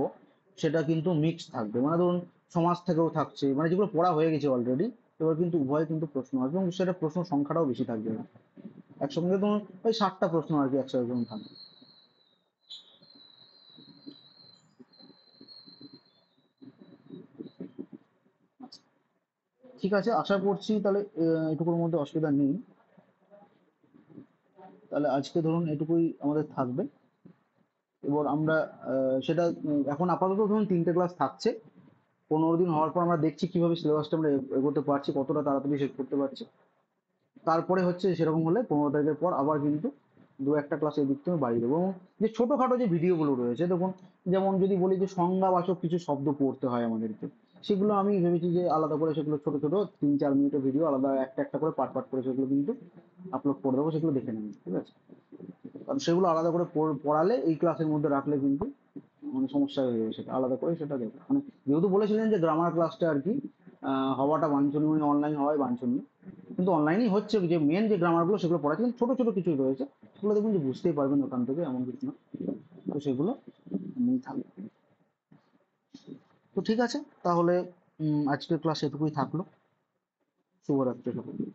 সেটা কিন্তু মিক্স থাকবে, মানে ধরুন সমাজ থেকেও থাকছে, মানে যেগুলো পড়া হয়ে গেছে অলরেডি, এবার কিন্তু উভয় কিন্তু প্রশ্ন আসবে, এবং সেটা প্রশ্ন সংখ্যাটাও বেশি থাকবে না, একসঙ্গে ধরুন ওই 60টা প্রশ্ন আর কি একসাথে ধরুন থাকবে। ঠিক আছে, আশা করছি তাহলে এটুকুর মধ্যে অসুবিধা নেই। তাহলে আজকে ধরুন এটুকুই আমাদের থাকবে। এবার আমরা সেটা এখন আপাতত ধরুন 3টে ক্লাস থাকছে, 15 দিন হওয়ার পর আমরা দেখছি কিভাবে সিলেবাসটা আমরা এগোতে পারছি, কতটা তাড়াতাড়ি শেষ করতে পারছি। তারপরে হচ্ছে সেরকম হলে 15 তারিখের পর আবার কিন্তু দু একটা ক্লাস এই দিক থেকে বাড়িয়ে দেবো। এবং যে ছোটখাটো যে ভিডিওগুলো রয়েছে দেখুন, যেমন যদি বলি যে সংজ্ঞাবাচক কিছু শব্দ পড়তে হয় আমাদেরকে, সেগুলো আমি ভেবেছি যে আলাদা করে সেগুলো ছোট ছোট 3-4 মিনিটের ভিডিও আলাদা একটা একটা করে পার্ট পার্ট করে সেগুলো কিন্তু আপলোড করে দেবো, সেগুলো দেখে নেবেন, ঠিক আছে। কারণ সেগুলো আলাদা করে পড়ালে এই ক্লাসের মধ্যে রাখলে কিন্তু মানে সমস্যা হয়ে যাবে, সেটা আলাদা করে সেটা দেখো, মানে যেহেতু বলেছিলেন যে গ্রামার ক্লাসটা আর কি হওয়াটা বাঞ্ছনীয়, মানে অনলাইন হওয়াই বাঞ্ছনীয়, কিন্তু অনলাইনেই হচ্ছে, যে মেন যে গ্রামারগুলো সেগুলো পড়াচ্ছে, কিন্তু ছোট ছোট কিছু রয়েছে সেগুলো দেখুন যে বুঝতেই পারবেন ওখান থেকে, এমন কিছু না, তো সেগুলো এমনি থাকবে। তো ঠিক আছে, তাহলে আজকের ক্লাস এটুকুই থাকলো। শুভরাত্রি সকলকে।